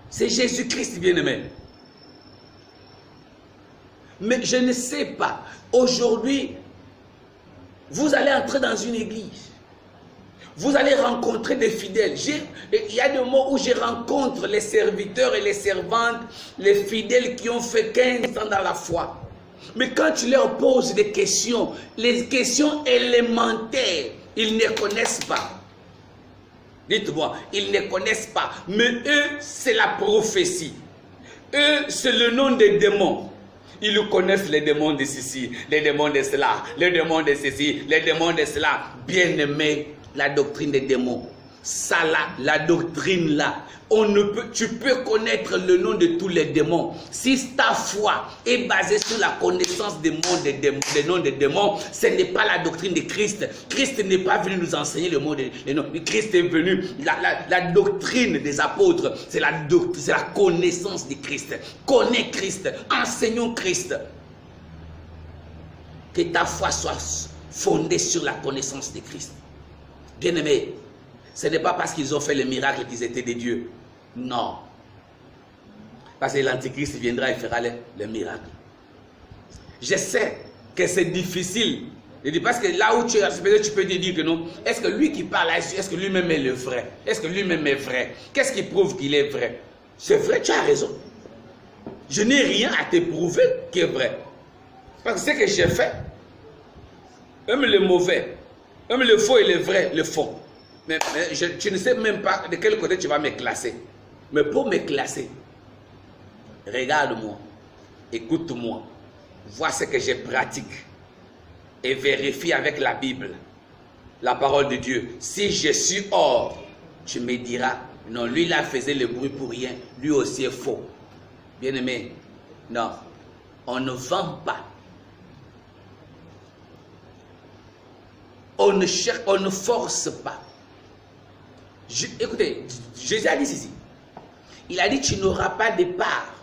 Speaker 1: C'est Jésus-Christ, bien-aimé. Mais je ne sais pas, aujourd'hui, vous allez entrer dans une église. Vous allez rencontrer des fidèles. Il y a des moments où je rencontre les serviteurs et les servantes, les fidèles qui ont fait 15 ans dans la foi. Mais quand tu leur poses des questions, les questions élémentaires, ils ne connaissent pas. Dites-moi, ils ne connaissent pas. Mais eux, c'est la prophétie. Eux, c'est le nom des démons. Ils connaissent les démons de ceci, les démons de cela, les démons de ceci, les démons de cela. Bien-aimé, la doctrine des démons. ça la doctrine là, tu peux connaître le nom de tous les démons. Si ta foi est basée sur la connaissance des noms des démons, ce n'est pas la doctrine de Christ. Christ n'est pas venu nous enseigner le mot des noms. Christ est venu, la doctrine des apôtres, c'est la connaissance de Christ. Connais Christ, enseignons Christ. Que ta foi soit fondée sur la connaissance de Christ. Bien-aimés, ce n'est pas parce qu'ils ont fait le miracle qu'ils étaient des dieux. Non. Parce que l'Antichrist viendra et fera le miracle. Je sais que c'est difficile. Je dis parce que là où tu es, tu peux te dire que non. Est-ce que lui qui parle, est-ce que lui-même est le vrai? Est-ce que lui-même est vrai? Qu'est-ce qui prouve qu'il est vrai? C'est vrai, tu as raison. Je n'ai rien à te prouver qui est vrai. Parce que ce que j'ai fait, même le mauvais, même le faux et le vrai le font. Mais tu ne sais même pas de quel côté tu vas me classer. Mais pour me classer, regarde-moi, écoute-moi, vois ce que je pratique et vérifie avec la Bible, la parole de Dieu. Si je suis hors, tu me diras, non, lui là faisait le bruit pour rien, lui aussi est faux. Bien-aimé, non, on ne vend pas. On ne cherche, on ne force pas. Écoutez, Jésus a dit ceci. Il a dit, tu n'auras pas de part.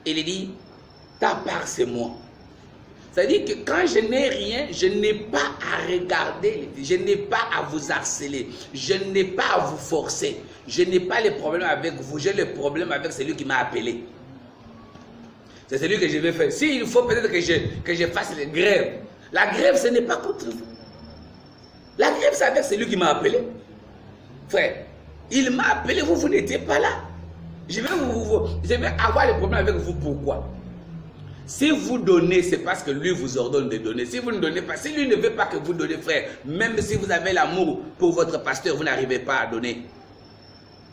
Speaker 1: Il a dit, ta part c'est moi. C'est-à-dire que quand je n'ai rien, je n'ai pas à regarder, je n'ai pas à vous harceler, je n'ai pas à vous forcer, je n'ai pas les problèmes avec vous, j'ai le problème avec celui qui m'a appelé. C'est celui que je vais faire. S'il faut peut-être que je fasse les grèves. La grève, ce n'est pas contre vous. La grève, c'est avec celui qui m'a appelé. Frère, il m'a appelé, vous n'étiez pas là. Je vais avoir des problèmes avec vous. Pourquoi? Si vous donnez, c'est parce que lui vous ordonne de donner. Si vous ne donnez pas, si lui ne veut pas que vous donnez, frère, même si vous avez l'amour pour votre pasteur, vous n'arrivez pas à donner.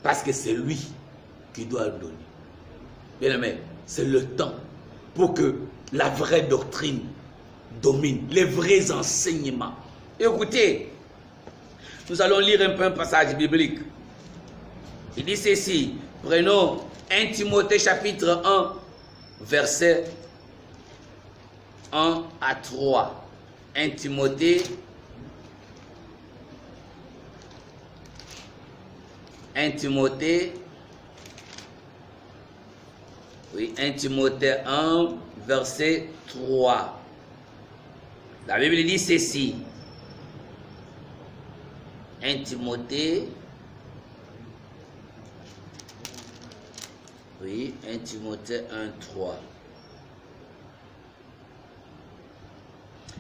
Speaker 1: Parce que c'est lui qui doit donner. Bien aimé, c'est le temps pour que la vraie doctrine domine, les vrais enseignements. Écoutez, nous allons lire un peu un passage biblique. Il dit ceci, prenons 1 Timothée chapitre 1, verset 1 à 3. 1 Timothée 1 Timothée 1, verset 3. La Bible dit ceci. 1 Timothée 1 Timothée 1, 3.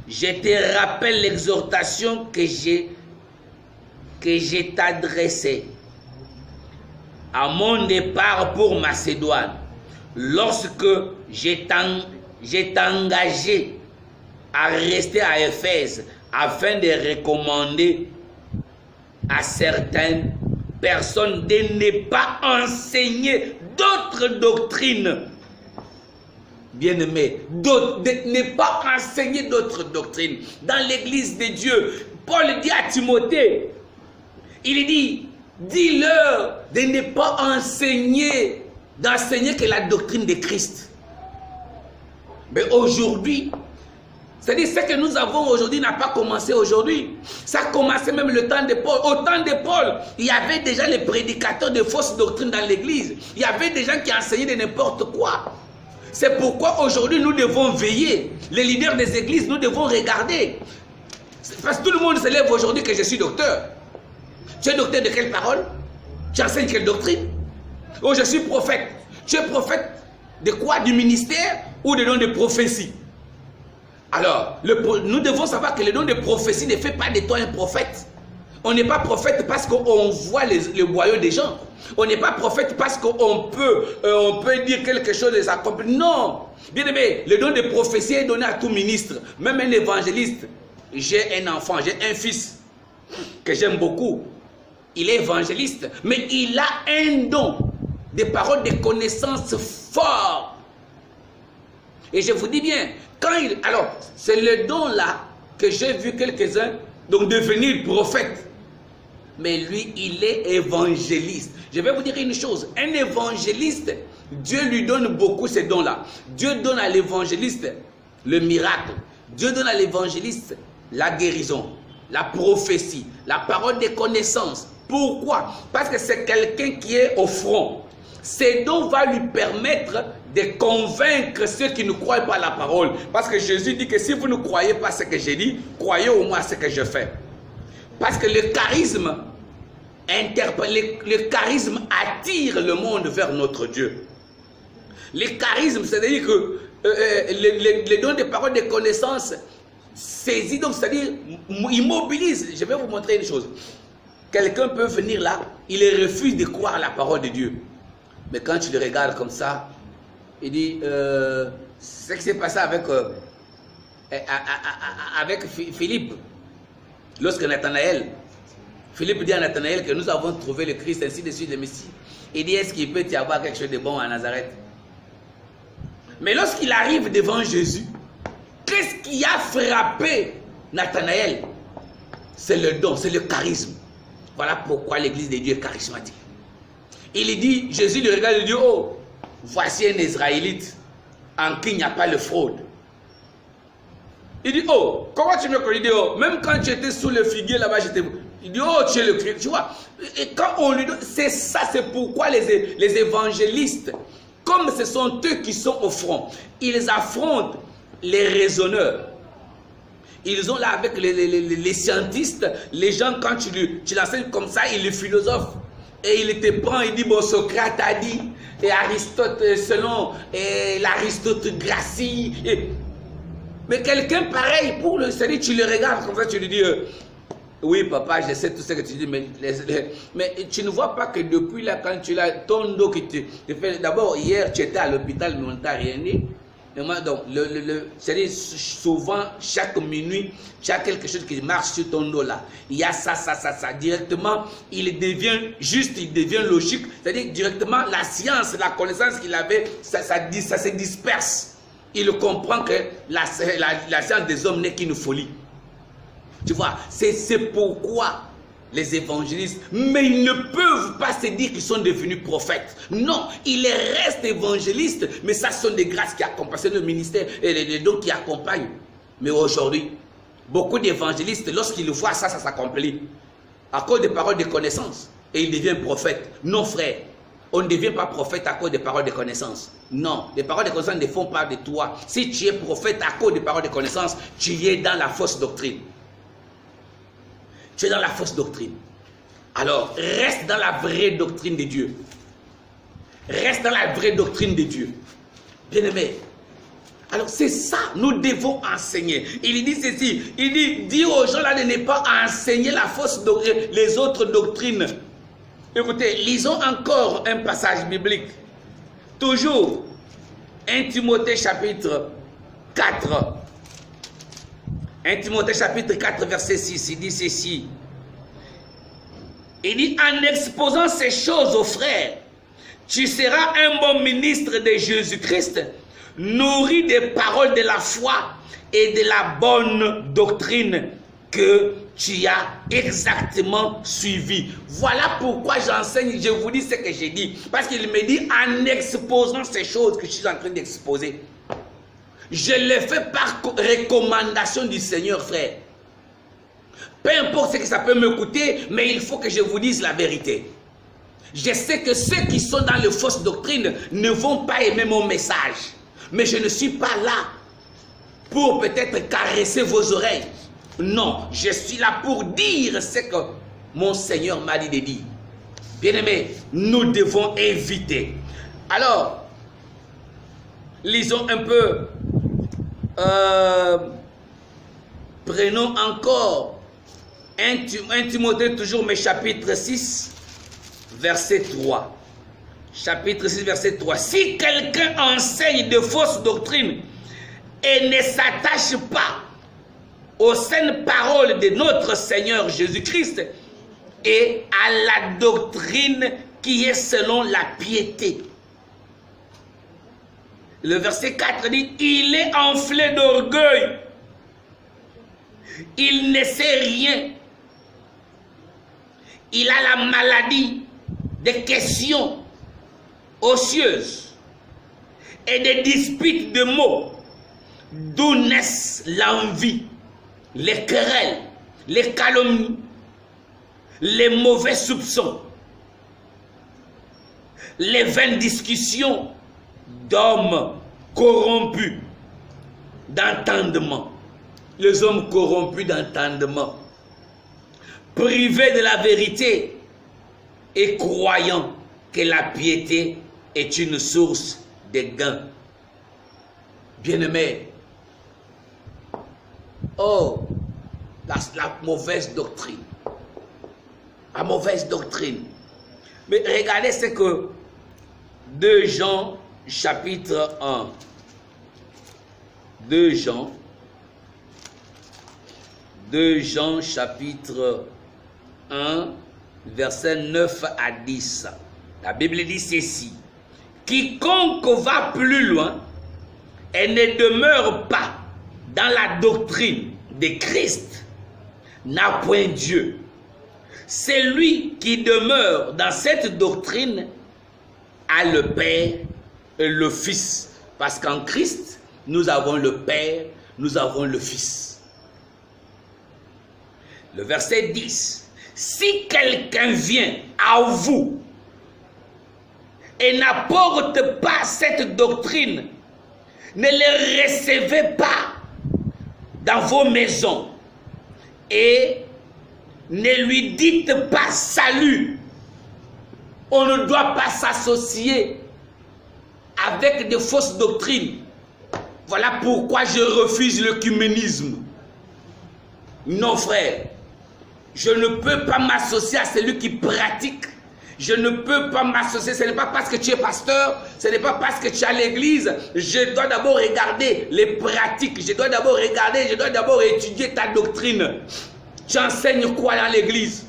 Speaker 1: Je te rappelle l'exhortation que j'ai t'adressée à mon départ pour Macédoine, lorsque j'ai engagé à rester à Éphèse afin de recommander à certaines personnes de ne pas enseigner d'autres doctrines. Bien-aimés, de ne pas enseigner d'autres doctrines. Dans l'église de Dieu, Paul dit à Timothée, il dit, dis-leur de ne pas d'enseigner que la doctrine de Christ. Mais aujourd'hui, c'est-à-dire ce que nous avons aujourd'hui n'a pas commencé aujourd'hui. Ça a commencé même le temps de Paul. Au temps de Paul, il y avait déjà les prédicateurs de fausses doctrines dans l'église. Il y avait des gens qui enseignaient de n'importe quoi. C'est pourquoi aujourd'hui nous devons veiller. Les leaders des églises, nous devons regarder. Parce que tout le monde se lève aujourd'hui que je suis docteur. Tu es docteur de quelle parole? Tu enseignes quelle doctrine? Oh, je suis prophète. Tu es prophète de quoi? Du ministère ou de nom de prophétie? Alors, nous devons savoir que le nom de prophétie ne fait pas de toi un prophète. On n'est pas prophète parce qu'on voit le boyau des gens. On n'est pas prophète parce qu'on peut dire quelque chose de s'accomplir. Non. Bien aimé, le don de prophétie est donné à tout ministre, même un évangéliste. J'ai un enfant, j'ai un fils que j'aime beaucoup. Il est évangéliste, mais il a un don de paroles de connaissances fort. Et je vous dis bien, alors, c'est le don là que j'ai vu quelques-uns donc devenir prophète. mais lui, il est évangéliste. Je vais vous dire une chose, un évangéliste, Dieu lui donne beaucoup ces dons-là. Dieu donne à l'évangéliste le miracle. Dieu donne à l'évangéliste la guérison, la prophétie, la parole des connaissances. Pourquoi? Parce que c'est quelqu'un qui est au front. Ces dons vont lui permettre de convaincre ceux qui ne croient pas à la parole. Parce que Jésus dit que si vous ne croyez pas à ce que j'ai dit, croyez au moins à ce que je fais. Parce que le charisme attire le monde vers notre Dieu. Le charisme, c'est-à-dire que les dons de parole de connaissance saisit, donc c'est-à-dire immobilise. Je vais vous montrer une chose. Quelqu'un peut venir là, il refuse de croire à la parole de Dieu. Mais quand tu le regardes comme ça, il dit, c'est ce qui s'est passé avec Philippe. Lorsque Nathanaël, Philippe dit à Nathanaël que nous avons trouvé le Christ, ainsi de suite, le Messie. Il dit, est-ce qu'il peut y avoir quelque chose de bon à Nazareth? Mais lorsqu'il arrive devant Jésus, qu'est-ce qui a frappé Nathanaël? C'est le don, c'est le charisme. Voilà pourquoi l'église de Dieu est charismatique. Il dit, Jésus le regarde et dit, oh, voici un Israélite en qui il n'y a pas de fraude. Il dit, oh, comment tu me connais? Il dit, oh, même quand tu étais sous le figuier là-bas, j'étais... Il dit, oh, tu es le Christ. Tu vois, et quand on lui donne, c'est ça, c'est pourquoi les évangélistes, comme ce sont eux qui sont au front, ils affrontent les raisonneurs. Ils ont là avec les scientistes, les gens, quand tu l'enseignes comme ça, ils les philosophent. Et il te prend, il dit, bon, Socrate a dit, et Aristote, selon l'aristocratie. Mais quelqu'un pareil, pour le salut, tu le regardes comme ça, tu lui dis, oui, papa, je sais tout ce que tu dis, mais tu ne vois pas que depuis là, quand tu l'as, ton dos qui te fait. D'abord, hier, tu étais à l'hôpital, mais on ne t'a rien dit. Donc, c'est-à-dire, souvent, chaque minuit, tu as quelque chose qui marche sur ton dos là. Il y a ça. Directement, il devient logique. C'est-à-dire, directement, la science, la connaissance qu'il avait, ça se disperse. Il comprend que la science des hommes n'est qu'une folie. Tu vois, c'est pourquoi les évangélistes, mais ils ne peuvent pas se dire qu'ils sont devenus prophètes. Non, ils restent évangélistes, mais ça sont des grâces qui accompagnent le ministère et les dons qui accompagnent. Mais aujourd'hui, beaucoup d'évangélistes, lorsqu'ils voient ça s'accomplit. À cause des paroles de connaissance, et ils deviennent prophètes. Non, frère, on ne devient pas prophète à cause des paroles de connaissance. Non, les paroles de connaissance ne font pas de toi. Si tu es prophète à cause des paroles de connaissance, tu es dans la fausse doctrine. Tu es dans la fausse doctrine. Alors, reste dans la vraie doctrine de Dieu. Reste dans la vraie doctrine de Dieu. Bien-aimé. Alors, c'est ça, nous devons enseigner. Il dit ceci, il dit, dis aux gens là de ne pas enseigner la fausse doctrine, les autres doctrines. Écoutez, lisons encore un passage biblique. Toujours, 1 Timothée chapitre 4. 1 Timothée chapitre 4 verset 6, il dit ceci. Il dit, en exposant ces choses aux frères, tu seras un bon ministre de Jésus-Christ, nourri des paroles de la foi et de la bonne doctrine que tu as exactement suivi. Voilà pourquoi j'enseigne, je vous dis ce que j'ai dit. Parce qu'il me dit, en exposant ces choses que je suis en train d'exposer, je le fais par recommandation du Seigneur, frère. Peu importe ce que ça peut me coûter, mais il faut que je vous dise la vérité. Je sais que ceux qui sont dans les fausses doctrines ne vont pas aimer mon message. Mais je ne suis pas là pour peut-être caresser vos oreilles. Non, je suis là pour dire ce que mon Seigneur m'a dit de dire. Bien-aimés, nous devons éviter. Alors, lisons un peu. Prenons encore 1 Timothée toujours, mais chapitre 6, verset 3. Chapitre 6, verset 3. Si quelqu'un enseigne de fausses doctrines et ne s'attache pas aux saines paroles de notre Seigneur Jésus-Christ et à la doctrine qui est selon la piété. Le verset 4 dit, il est enflé d'orgueil. Il ne sait rien. il a la maladie des questions ossieuses et des disputes de mots, d'où naissent l'envie, les querelles, les calomnies, les mauvais soupçons, les vaines discussions d'hommes corrompus d'entendement. Les hommes corrompus d'entendement, privés de la vérité et croyant que la piété est une source de gain. Bien-aimés, oh, la mauvaise doctrine. La mauvaise doctrine. Mais regardez ce que 2 Jean chapitre 1. 2 Jean chapitre 1 verset 9 à 10. La Bible dit ceci. Quiconque va plus loin et ne demeure pas dans la doctrine de Christ n'a point Dieu. C'est lui qui demeure dans cette doctrine a le Père et le Fils. Parce qu'en Christ, nous avons le Père, nous avons le Fils. Le verset 10. Si quelqu'un vient à vous et n'apporte pas cette doctrine, ne les recevez pas dans vos maisons et ne lui dites pas salut. On ne doit pas s'associer avec de fausses doctrines. Voilà pourquoi je refuse l'œcuménisme. Non, frère, je ne peux pas m'associer à celui qui pratique. Je ne peux pas m'associer. Ce n'est pas parce que tu es pasteur, ce n'est pas parce que tu es à l'église. Je dois d'abord regarder les pratiques. Je dois d'abord regarder, je dois d'abord étudier ta doctrine. Tu enseignes quoi dans l'église?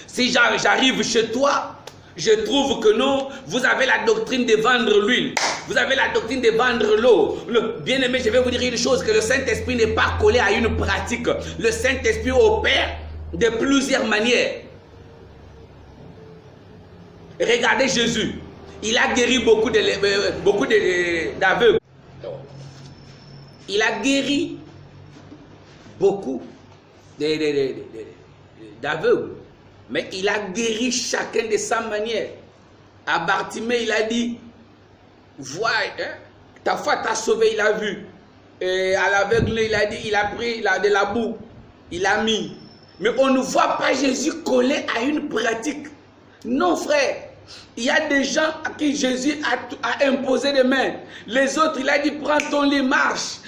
Speaker 1: Si j'arrive chez toi, je trouve que non, vous avez la doctrine de vendre l'huile. Vous avez la doctrine de vendre l'eau. Bien-aimé, je vais vous dire une chose, que le Saint-Esprit n'est pas collé à une pratique. Le Saint-Esprit opère de plusieurs manières. Regardez Jésus. Il a guéri beaucoup d'aveugles. Il a guéri beaucoup d'aveugles. Mais il a guéri chacun de sa manière. À Bartimée, il a dit, vois, hein, ta foi t'a sauvé, il a vu. Et à l'aveugle, il a dit, il a pris de la boue, il a mis. Mais on ne voit pas Jésus collé à une pratique. Non, frère. Il y a des gens à qui Jésus a imposé les mains. Les autres, il a dit, prends ton lit, marche.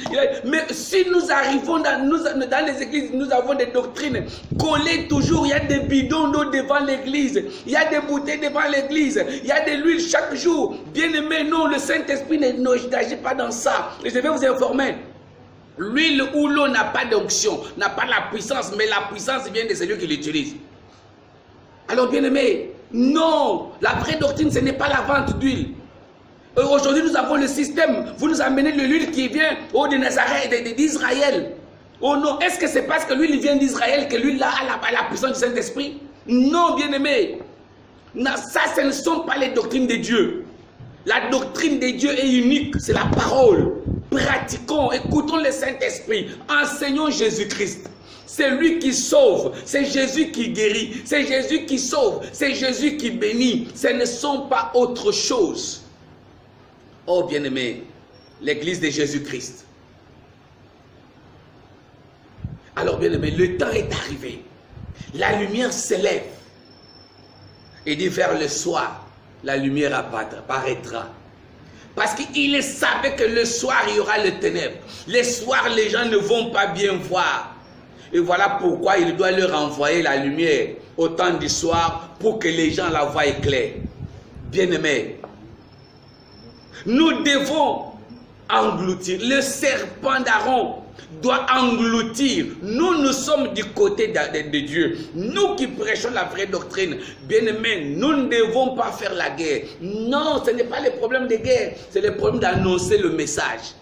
Speaker 1: Mais si nous arrivons dans les églises, nous avons des doctrines collées toujours. Il y a des bidons d'eau devant l'église. Il y a des bouteilles devant l'église. Il y a de l'huile chaque jour. Bien aimé, non, le Saint-Esprit n'agit pas dans ça. Et je vais vous informer. L'huile ou l'eau n'a pas d'onction, n'a pas la puissance, mais la puissance vient de celui qui l'utilise. Alors, bien aimé, non, la vraie doctrine, ce n'est pas la vente d'huile. Aujourd'hui, nous avons le système. Vous nous amenez de l'huile qui vient de Nazareth, d'Israël. Oh non, est-ce que c'est parce que l'huile vient d'Israël que l'huile a la puissance du Saint-Esprit? Non, bien-aimé. Ça, ce ne sont pas les doctrines de Dieu. La doctrine de Dieu est unique, c'est la parole. Pratiquons, écoutons le Saint-Esprit, enseignons Jésus-Christ. C'est lui qui sauve, c'est Jésus qui guérit, c'est Jésus qui sauve, c'est Jésus qui bénit. Ce ne sont pas autre chose. Oh bien-aimé, l'église de Jésus-Christ. Alors bien-aimé, le temps est arrivé. La lumière s'élève. Et dit vers le soir, la lumière apparaîtra. Parce qu'il savait que le soir, il y aura le ténèbre. Le soir, les gens ne vont pas bien voir. Et voilà pourquoi il doit leur envoyer la lumière au temps du soir pour que les gens la voient claire. Bien-aimés, nous devons engloutir. Le serpent d'Aaron doit engloutir. Nous sommes du côté de Dieu. Nous qui prêchons la vraie doctrine. Bien-aimés, nous ne devons pas faire la guerre. Non, ce n'est pas le problème de guerre. C'est le problème d'annoncer le message.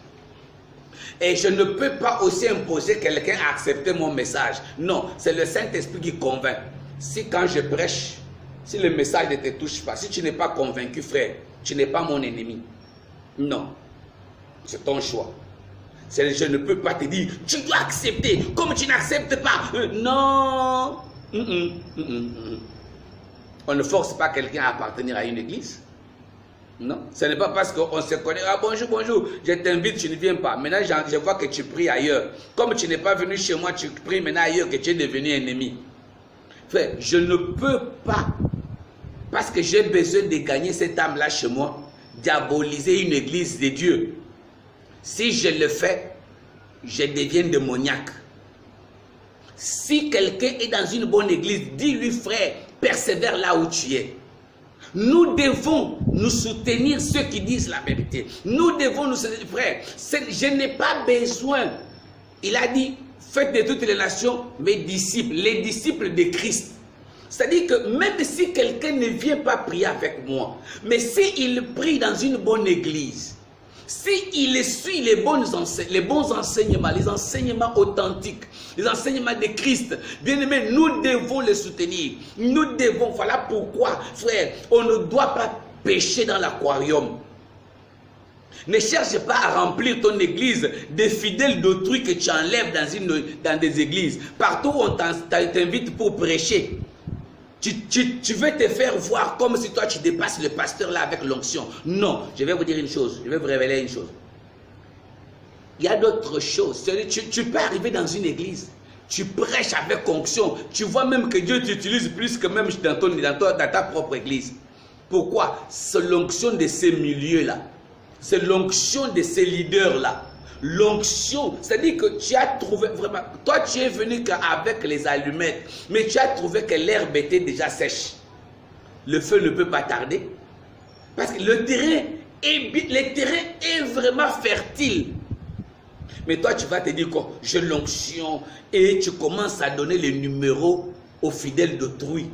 Speaker 1: Et je ne peux pas aussi imposer quelqu'un à accepter mon message. Non, c'est le Saint-Esprit qui convainc. Si quand je prêche, si le message ne te touche pas, si tu n'es pas convaincu, frère, tu n'es pas mon ennemi. Non, c'est ton choix. Je ne peux pas te dire, tu dois accepter, comme tu n'acceptes pas. Non. On ne force pas quelqu'un à appartenir à une église. Non, ce n'est pas parce qu'on se connaît. Ah, bonjour, bonjour, je t'invite, tu ne viens pas. Maintenant, je vois que tu pries ailleurs. Comme tu n'es pas venu chez moi, tu pries maintenant ailleurs, que tu es devenu ennemi. Frère, je ne peux pas, parce que j'ai besoin de gagner cette âme-là chez moi, diaboliser une église de Dieu. Si je le fais, je deviens démoniaque. Si quelqu'un est dans une bonne église, dis-lui, frère, persévère là où tu es. Nous devons nous soutenir ceux qui disent la vérité. Nous devons nous soutenir, frère. Je n'ai pas besoin. Il a dit, faites de toutes les nations mes disciples, les disciples de Christ. C'est-à-dire que même si quelqu'un ne vient pas prier avec moi, mais s'il prie dans une bonne église, s'il suit les bons enseignements, les enseignements authentiques, les enseignements de Christ, bien aimé, nous devons les soutenir. Nous devons, voilà pourquoi, frère, on ne doit pas pécher dans l'aquarium. Ne cherche pas à remplir ton église des fidèles d'autrui que tu enlèves dans des églises. Partout où on t'invite pour prêcher, tu veux te faire voir comme si toi tu dépasses le pasteur là avec l'onction. Non, je vais vous dire une chose, je vais vous révéler une chose. Il y a d'autres choses. Tu peux arriver dans une église, tu prêches avec onction, tu vois même que Dieu t'utilise plus que même dans ta propre église. Pourquoi? C'est l'onction de ces milieux-là. C'est l'onction de ces leaders-là. L'onction, c'est-à-dire que tu as trouvé vraiment, toi tu es venu avec les allumettes, mais tu as trouvé que l'herbe était déjà sèche. Le feu ne peut pas tarder, parce que le terrain est vraiment fertile. Mais toi tu vas te dire que j'ai l'onction, et tu commences à donner les numéros aux fidèles d'autrui.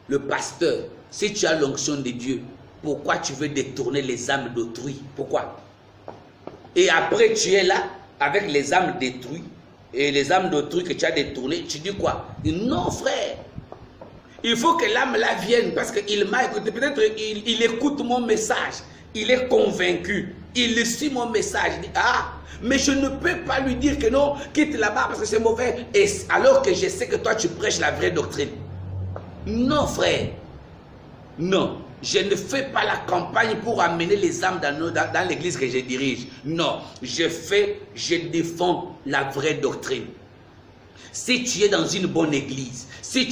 Speaker 1: Le pasteur, si tu as l'onction de Dieu, pourquoi tu veux détourner les âmes d'autrui? Pourquoi? Et après tu es là avec les âmes détruites et les âmes d'autrui que tu as détournées, tu dis quoi? Non frère, il faut que l'âme là vienne parce qu'il m'a écouté. Peut-être il écoute mon message, il est convaincu, il suit mon message. Il dit, ah, mais je ne peux pas lui dire que non, quitte là-bas parce que c'est mauvais, et alors que je sais que toi tu prêches la vraie doctrine. Non frère, non. Je ne fais pas la campagne pour amener les âmes dans l'église que je dirige. Non, je défends la vraie doctrine. Si tu es dans une bonne église, si tu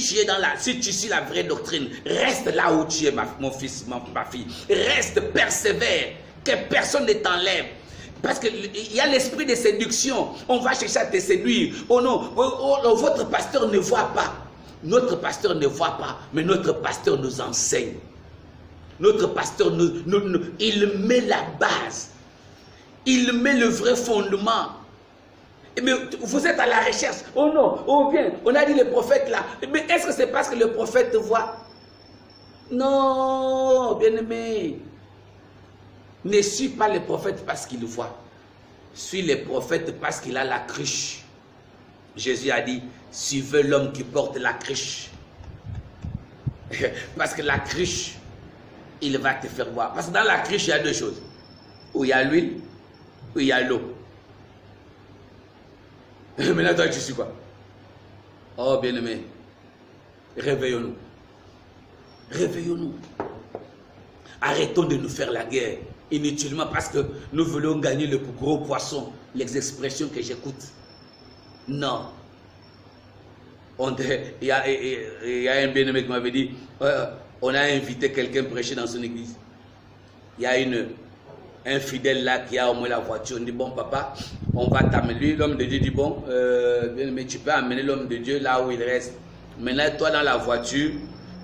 Speaker 1: suis la vraie doctrine, reste là où tu es, mon fils, ma fille. Reste, persévère, que personne ne t'enlève. Parce qu'il y a l'esprit de séduction. On va chercher à te séduire. Oh non, votre pasteur ne voit pas. Notre pasteur ne voit pas, mais notre pasteur nous enseigne. Notre pasteur, il met la base. Il met le vrai fondement. Mais vous êtes à la recherche. Oh non, on vient. On a dit le prophète là. Mais est-ce que c'est parce que le prophète voit? Non, bien-aimé. Ne suis pas le prophète parce qu'il voit. Suis le prophète parce qu'il a la cruche. Jésus a dit, suivez l'homme qui porte la cruche. Parce que la cruche, il va te faire boire. Parce que dans la cruche, il y a deux choses. Où il y a l'huile, où il y a l'eau. Maintenant, toi, tu suis quoi? Oh, bien-aimé, réveillons-nous. Réveillons-nous. Arrêtons de nous faire la guerre inutilement parce que nous voulons gagner le plus gros poisson. Les expressions que j'écoute. Non. Il y a un bien-aimé qui m'avait dit, on a invité quelqu'un prêcher dans son église. Il y a un fidèle là qui a au moins la voiture. On dit, bon papa, on va t'amener. Lui, l'homme de Dieu dit, bon, mais tu peux amener l'homme de Dieu là où il reste. Maintenant, toi dans la voiture,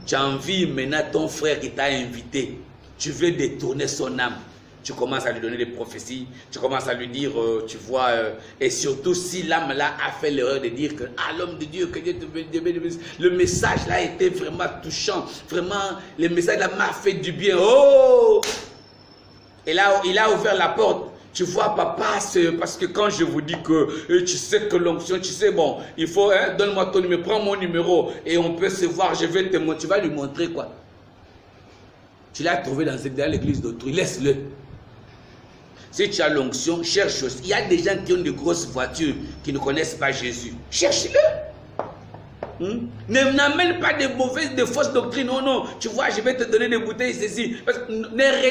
Speaker 1: tu as envie maintenant ton frère qui t'a invité. Tu veux détourner son âme. Tu commences à lui donner des prophéties, tu commences à lui dire, tu vois, et surtout si l'âme là a fait l'erreur de dire que, ah l'homme de Dieu, que Dieu te bénisse, le message là était vraiment touchant, vraiment, le message là m'a fait du bien, oh! Et là, il a ouvert la porte, Tu vois, papa, c'est parce que quand je vous dis que tu sais que l'onction, tu sais, bon, il faut, hein, donne-moi ton numéro, prends mon numéro et on peut se voir, je vais te montrer. Tu vas lui montrer quoi? Tu l'as trouvé dans l'église d'autrui, laisse-le. Si tu as l'onction, cherche aussi. Il y a des gens qui ont de grosses voitures qui ne connaissent pas Jésus. Cherche-le. N'amène pas de fausses doctrines. Oh non, tu vois, je vais te donner des bouteilles, ceci. Parce que ne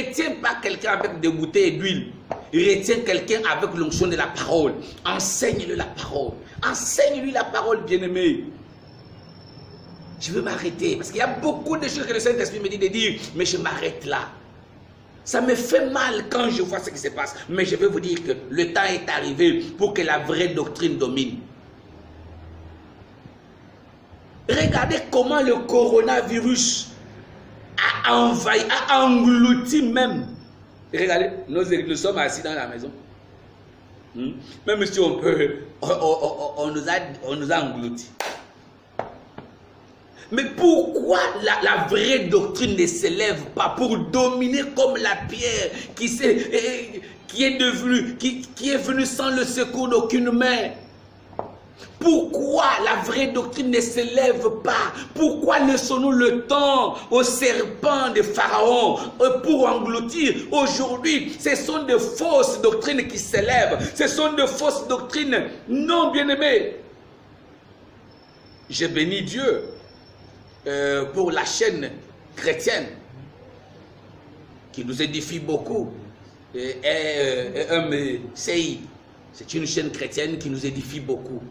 Speaker 1: retiens pas quelqu'un avec des bouteilles d'huile. Retiens quelqu'un avec l'onction de la parole. Enseigne-le la parole. Enseigne-lui la parole, bien-aimé. Je veux m'arrêter. Parce qu'il y a beaucoup de choses que le Saint-Esprit me dit de dire. Mais je m'arrête là. Ça me fait mal quand je vois ce qui se passe. Mais je vais vous dire que le temps est arrivé pour que la vraie doctrine domine. Regardez comment le coronavirus a envahi, a englouti même. Regardez, nous sommes assis dans la maison. Même si on peut, on nous a engloutis. Mais pourquoi la vraie doctrine ne s'élève pas pour dominer comme la pierre qui est venue sans le secours d'aucune main? Pourquoi la vraie doctrine ne s'élève pas? Pourquoi laissons-nous le temps au serpent de Pharaon pour engloutir? Aujourd'hui, ce sont de fausses doctrines qui s'élèvent. Ce sont de fausses doctrines non bien-aimées. Je bénis Dieu pour la chaîne chrétienne qui nous édifie beaucoup. CI, c'est une chaîne chrétienne qui nous édifie beaucoup.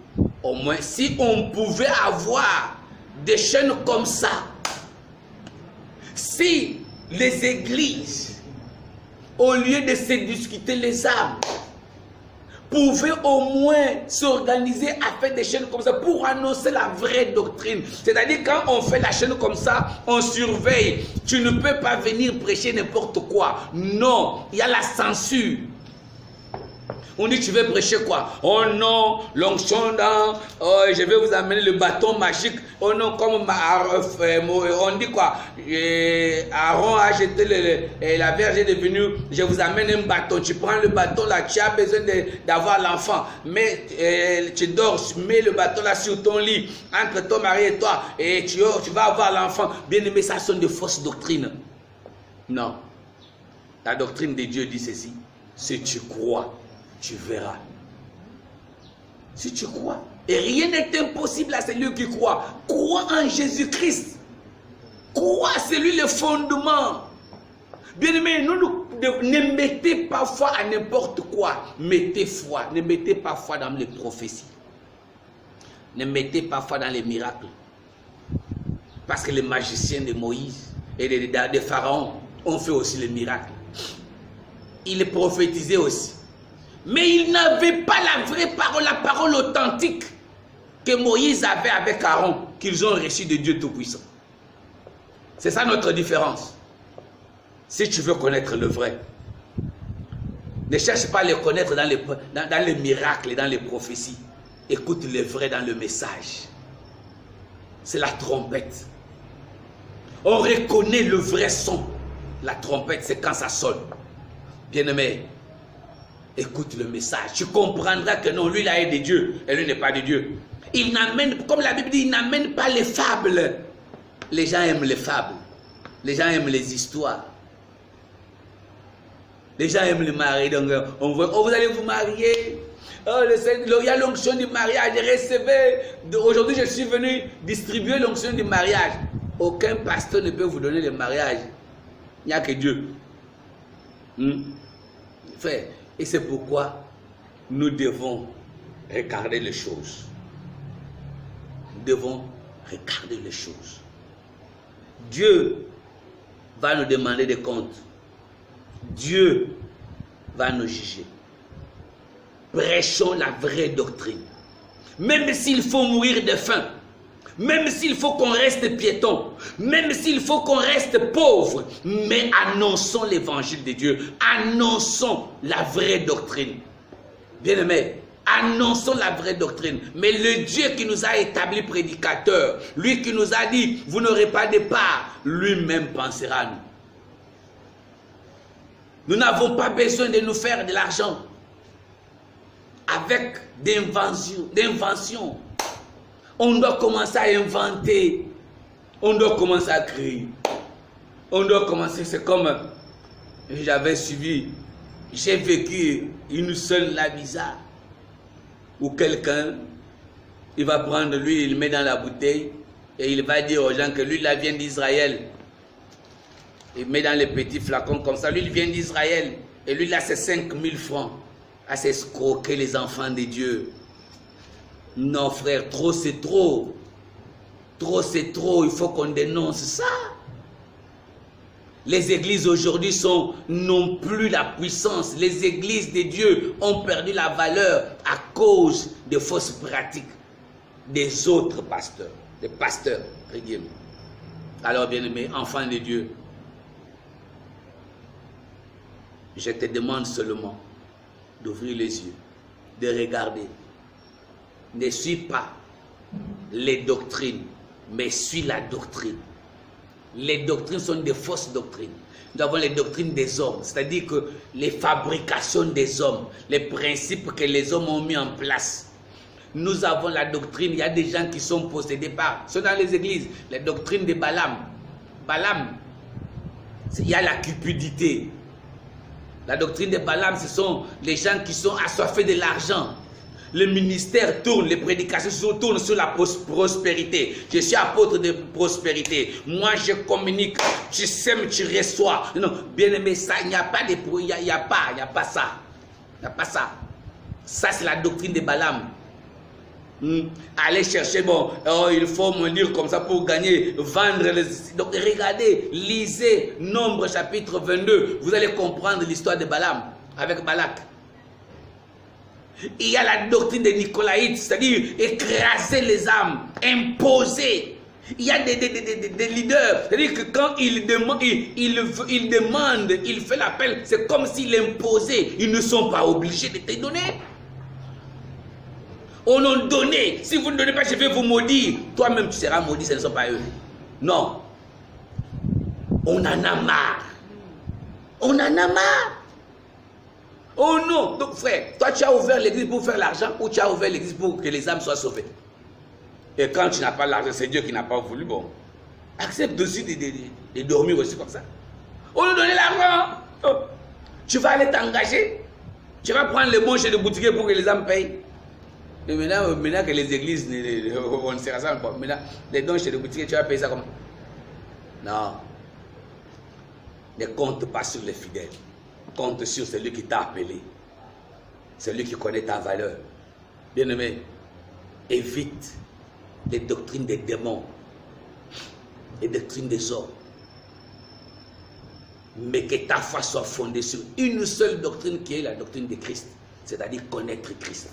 Speaker 1: Au moins, si on pouvait avoir des chaînes comme ça, si les églises, au lieu de se discuter les âmes, pouvaient au moins s'organiser à faire des chaînes comme ça pour annoncer la vraie doctrine. C'est-à-dire quand on fait la chaîne comme ça, on surveille. Tu ne peux pas venir prêcher n'importe quoi. Non, il y a la censure. On dit, tu veux prêcher quoi? Oh non, l'onction dans, je vais vous amener le bâton magique. Oh non, comme on dit quoi? Aaron a jeté la Vierge est devenue, je vous amène un bâton. Tu prends le bâton là, tu as besoin d'avoir l'enfant. Mais tu dors, mets le bâton là sur ton lit, entre ton mari et toi, et tu vas avoir l'enfant. Bien aimé, ça sont de fausses doctrines. Non. La doctrine de Dieu dit ceci. Si tu crois, tu verras. Si tu crois. Et rien n'est impossible à celui qui croit. Crois en Jésus-Christ. Crois, c'est lui le fondement. Bien-aimés, ne mettez pas foi à n'importe quoi. Mettez foi. Ne mettez pas foi dans les prophéties. Ne mettez pas foi dans les miracles. Parce que les magiciens de Moïse et de Pharaon ont fait aussi les miracles. Ils prophétisaient aussi. Mais ils n'avaient pas la vraie parole, la parole authentique que Moïse avait avec Aaron, qu'ils ont reçu de Dieu Tout-Puissant. C'est ça notre différence. Si tu veux connaître le vrai, ne cherche pas à le connaître dans les miracles et dans les prophéties. Écoute le vrai dans le message. C'est la trompette. On reconnaît le vrai son. La trompette, c'est quand ça sonne. Bien-aimé, écoute le message. Tu comprendras que non, lui là est de Dieu et lui n'est pas de Dieu. Il n'amène, comme la Bible dit, il n'amène pas les fables. Les gens aiment les fables. Les gens aiment les histoires. Les gens aiment le mari. Donc, on voit, oh, vous allez vous marier. Oh, il y a l'onction du mariage. Recevez. Aujourd'hui, je suis venu distribuer l'onction du mariage. Aucun pasteur ne peut vous donner le mariage. Il n'y a que Dieu. Frère, et c'est pourquoi nous devons regarder les choses. Nous devons regarder les choses. Dieu va nous demander des comptes. Dieu va nous juger. Prêchons la vraie doctrine. Même s'il faut mourir de faim, même s'il faut qu'on reste piéton, même s'il faut qu'on reste pauvre, mais annonçons l'évangile de Dieu, annonçons la vraie doctrine. Bien-aimés, annonçons la vraie doctrine. Mais le Dieu qui nous a établis prédicateurs, lui qui nous a dit, vous n'aurez pas de part, lui-même pensera à nous. Nous n'avons pas besoin de nous faire de l'argent avec d'invention. On doit commencer à inventer. On doit commencer à créer. On doit commencer, c'est comme j'avais suivi, j'ai vécu une seule la bizarre où quelqu'un, il va prendre lui, il met dans la bouteille et il va dire aux gens que lui, il vient d'Israël. Il met dans les petits flacons comme ça, lui, il vient d'Israël et lui, il a ses 5000 francs à s'escroquer les enfants de Dieu. Non, frère, trop c'est trop. Trop c'est trop, il faut qu'on dénonce ça. Les églises aujourd'hui n'ont plus la puissance. Les églises de Dieu ont perdu la valeur à cause des fausses pratiques des autres pasteurs. Des pasteurs, alors bien aimé, enfant de Dieu, je te demande seulement d'ouvrir les yeux, de regarder. Ne suis pas les doctrines, mais suis la doctrine. Les doctrines sont des fausses doctrines. Nous avons les doctrines des hommes, c'est-à-dire que les fabrications des hommes, les principes que les hommes ont mis en place. Nous avons la doctrine, il y a des gens qui sont possédés par, sont dans les églises, les doctrines de Balaam. Balaam, il y a la cupidité. La doctrine de Balaam, ce sont les gens qui sont assoiffés de l'argent. Le ministère tourne, les prédications tournent sur la prospérité. Je suis apôtre de prospérité. Moi, je communique. Tu sèmes, tu reçois. Non, bien aimé, ça, il n'y a pas de... Il n'y a pas ça. Il n'y a pas ça. Ça, c'est la doctrine de Balaam. Allez chercher, bon, oh, il faut me lire comme ça pour gagner, vendre. Donc, regardez, lisez Nombre chapitre 22. Vous allez comprendre l'histoire de Balaam avec Balak. Il y a la doctrine des Nicolaïtes, c'est-à-dire écraser les âmes, imposer. Il y a des leaders, c'est-à-dire que quand il demande, il fait l'appel, c'est comme s'il imposait. Ils ne sont pas obligés de te donner. On en donné. Si vous ne donnez pas, je vais vous maudire. Toi-même, tu seras maudit, ce ne sont pas eux. Non. On en a marre. On en a marre. Oh non. Donc frère, toi tu as ouvert l'église pour faire l'argent ou tu as ouvert l'église pour que les âmes soient sauvées? Et quand tu n'as pas l'argent, c'est Dieu qui n'a pas voulu. Bon, accepte aussi de dormir aussi comme ça. On nous donne l'argent. Oh. Tu vas aller t'engager. Tu vas prendre les bons chez le boutiquier pour que les âmes payent. Et maintenant que les églises, on se rassemble, maintenant les dons chez le boutiquier, tu vas payer ça comme... Non. Ne compte pas sur les fidèles. Compte sur celui qui t'a appelé. Celui qui connaît ta valeur. Bien-aimé, évite les doctrines des démons. Les doctrines des hommes. Mais que ta foi soit fondée sur une seule doctrine qui est la doctrine de Christ. C'est-à-dire connaître Christ.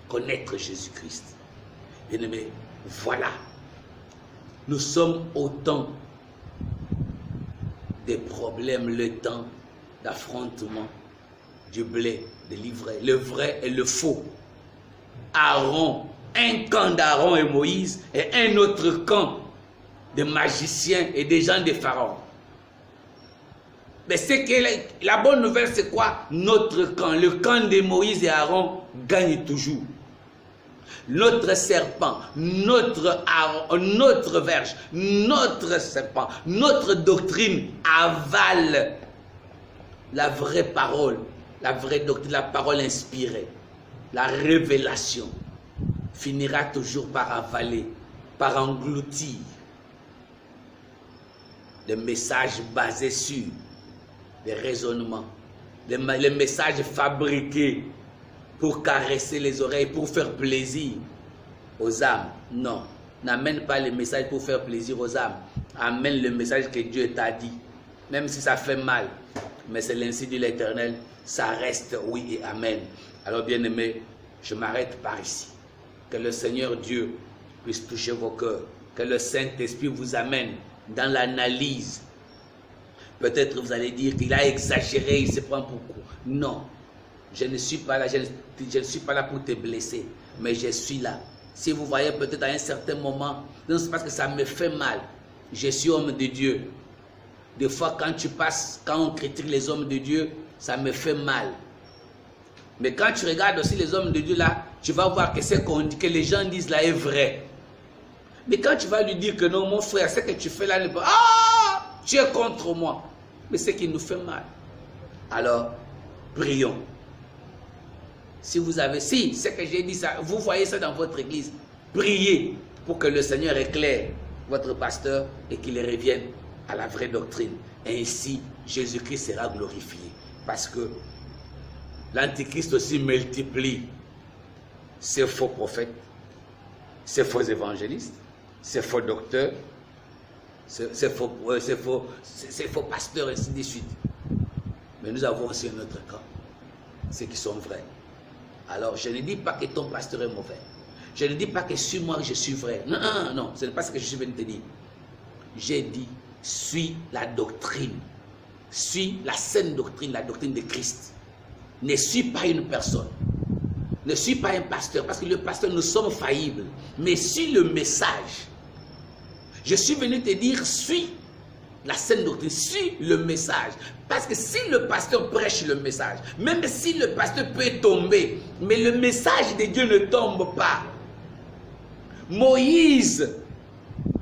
Speaker 1: Connaître Jésus-Christ. Bien-aimé, voilà. Nous sommes au temps des problèmes, le temps d'affrontement du blé, de l'ivraie, le vrai et le faux. Aaron, un camp d'Aaron et Moïse et un autre camp de magiciens et des gens de Pharaon. Mais c'est que la bonne nouvelle, c'est quoi? Notre camp, le camp de Moïse et Aaron gagne toujours. Notre serpent, notre verge, notre serpent, notre doctrine avale la vraie parole, la vraie doctrine, la parole inspirée, la révélation finira toujours par avaler, par engloutir des messages basés sur des raisonnements, les messages fabriqués pour caresser les oreilles, pour faire plaisir aux âmes. Non, n'amène pas les messages pour faire plaisir aux âmes. Amène le message que Dieu t'a dit. Même si ça fait mal, mais c'est l'ainsi de l'Éternel, ça reste oui et amen. Alors bien aimé, je m'arrête par ici. Que le Seigneur Dieu puisse toucher vos cœurs. Que le Saint-Esprit vous amène dans l'analyse. Peut-être vous allez dire qu'il a exagéré, il se prend pour coup. Non. Je ne suis pas là, je ne suis pas là pour te blesser, mais je suis là. Si vous voyez peut-être à un certain moment, non, c'est parce que ça me fait mal. Je suis homme de Dieu. Des fois, quand tu passes, quand on critique les hommes de Dieu, ça me fait mal. Mais quand tu regardes aussi les hommes de Dieu là, tu vas voir que ce qu'on dit, que les gens disent là est vrai. Mais quand tu vas lui dire que non, mon frère, ce que tu fais là, tu es contre moi. Mais c'est qui nous fait mal. Alors, prions. Si vous avez, si, ce que j'ai dit, ça, vous voyez ça dans votre église, priez pour que le Seigneur éclaire votre pasteur et qu'il revienne à la vraie doctrine. Et ainsi, Jésus-Christ sera glorifié. Parce que l'Antichrist aussi multiplie ces faux prophètes, ces faux évangélistes, ces faux docteurs, ces faux pasteurs, et ainsi de suite. Mais nous avons aussi un autre camp, ceux qui sont vrais. Alors, je ne dis pas que ton pasteur est mauvais. Je ne dis pas que suis moi je suis vrai. Non, non, non, ce n'est pas ce que je suis venu te dire. J'ai dit, suis la doctrine. Suis la saine doctrine, la doctrine de Christ. Ne suis pas une personne. Ne suis pas un pasteur. Parce que le pasteur, nous sommes faillibles. Mais suis le message. Je suis venu te dire, suis la saine doctrine, suis le message. Parce que si le pasteur prêche le message, même si le pasteur peut tomber, mais le message de Dieu ne tombe pas. Moïse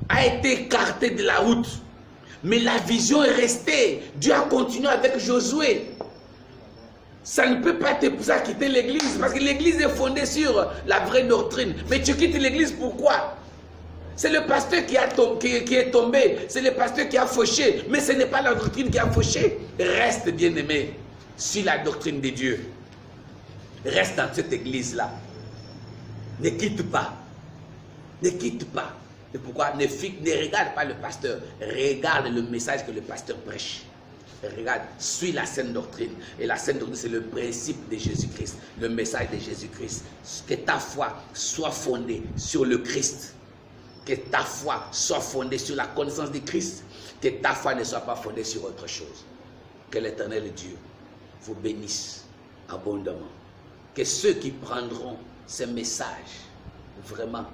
Speaker 1: a été écarté de la route, mais la vision est restée. Dieu a continué avec Josué. Ça ne peut pas te pousser à quitter l'église, parce que l'église est fondée sur la vraie doctrine. Mais tu quittes l'église, pourquoi? C'est le pasteur qui est tombé, c'est le pasteur qui a fauché, mais ce n'est pas la doctrine qui a fauché. Reste bien-aimé, suis la doctrine de Dieu. Reste dans cette église-là. Ne quitte pas. Ne quitte pas. Et pourquoi? Ne regarde pas le pasteur, regarde le message que le pasteur prêche. Regarde, suis la saine doctrine. Et la saine doctrine, c'est le principe de Jésus-Christ, le message de Jésus-Christ. Que ta foi soit fondée sur le Christ. Que ta foi soit fondée sur la connaissance de Christ. Que ta foi ne soit pas fondée sur autre chose. Que l'Éternel Dieu vous bénisse abondamment. Que ceux qui prendront ces messages vraiment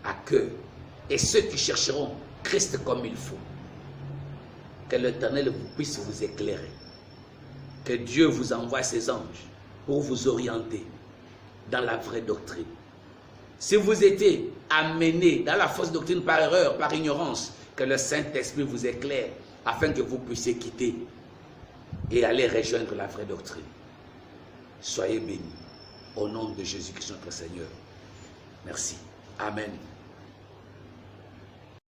Speaker 1: à cœur et ceux qui chercheront Christ comme il faut, que l'Éternel puisse vous éclairer. Que Dieu vous envoie ses anges pour vous orienter dans la vraie doctrine. Si vous étiez amené dans la fausse doctrine par erreur, par ignorance, que le Saint-Esprit vous éclaire afin que vous puissiez quitter et aller rejoindre la vraie doctrine. Soyez bénis au nom de Jésus-Christ notre Seigneur. Merci. Amen.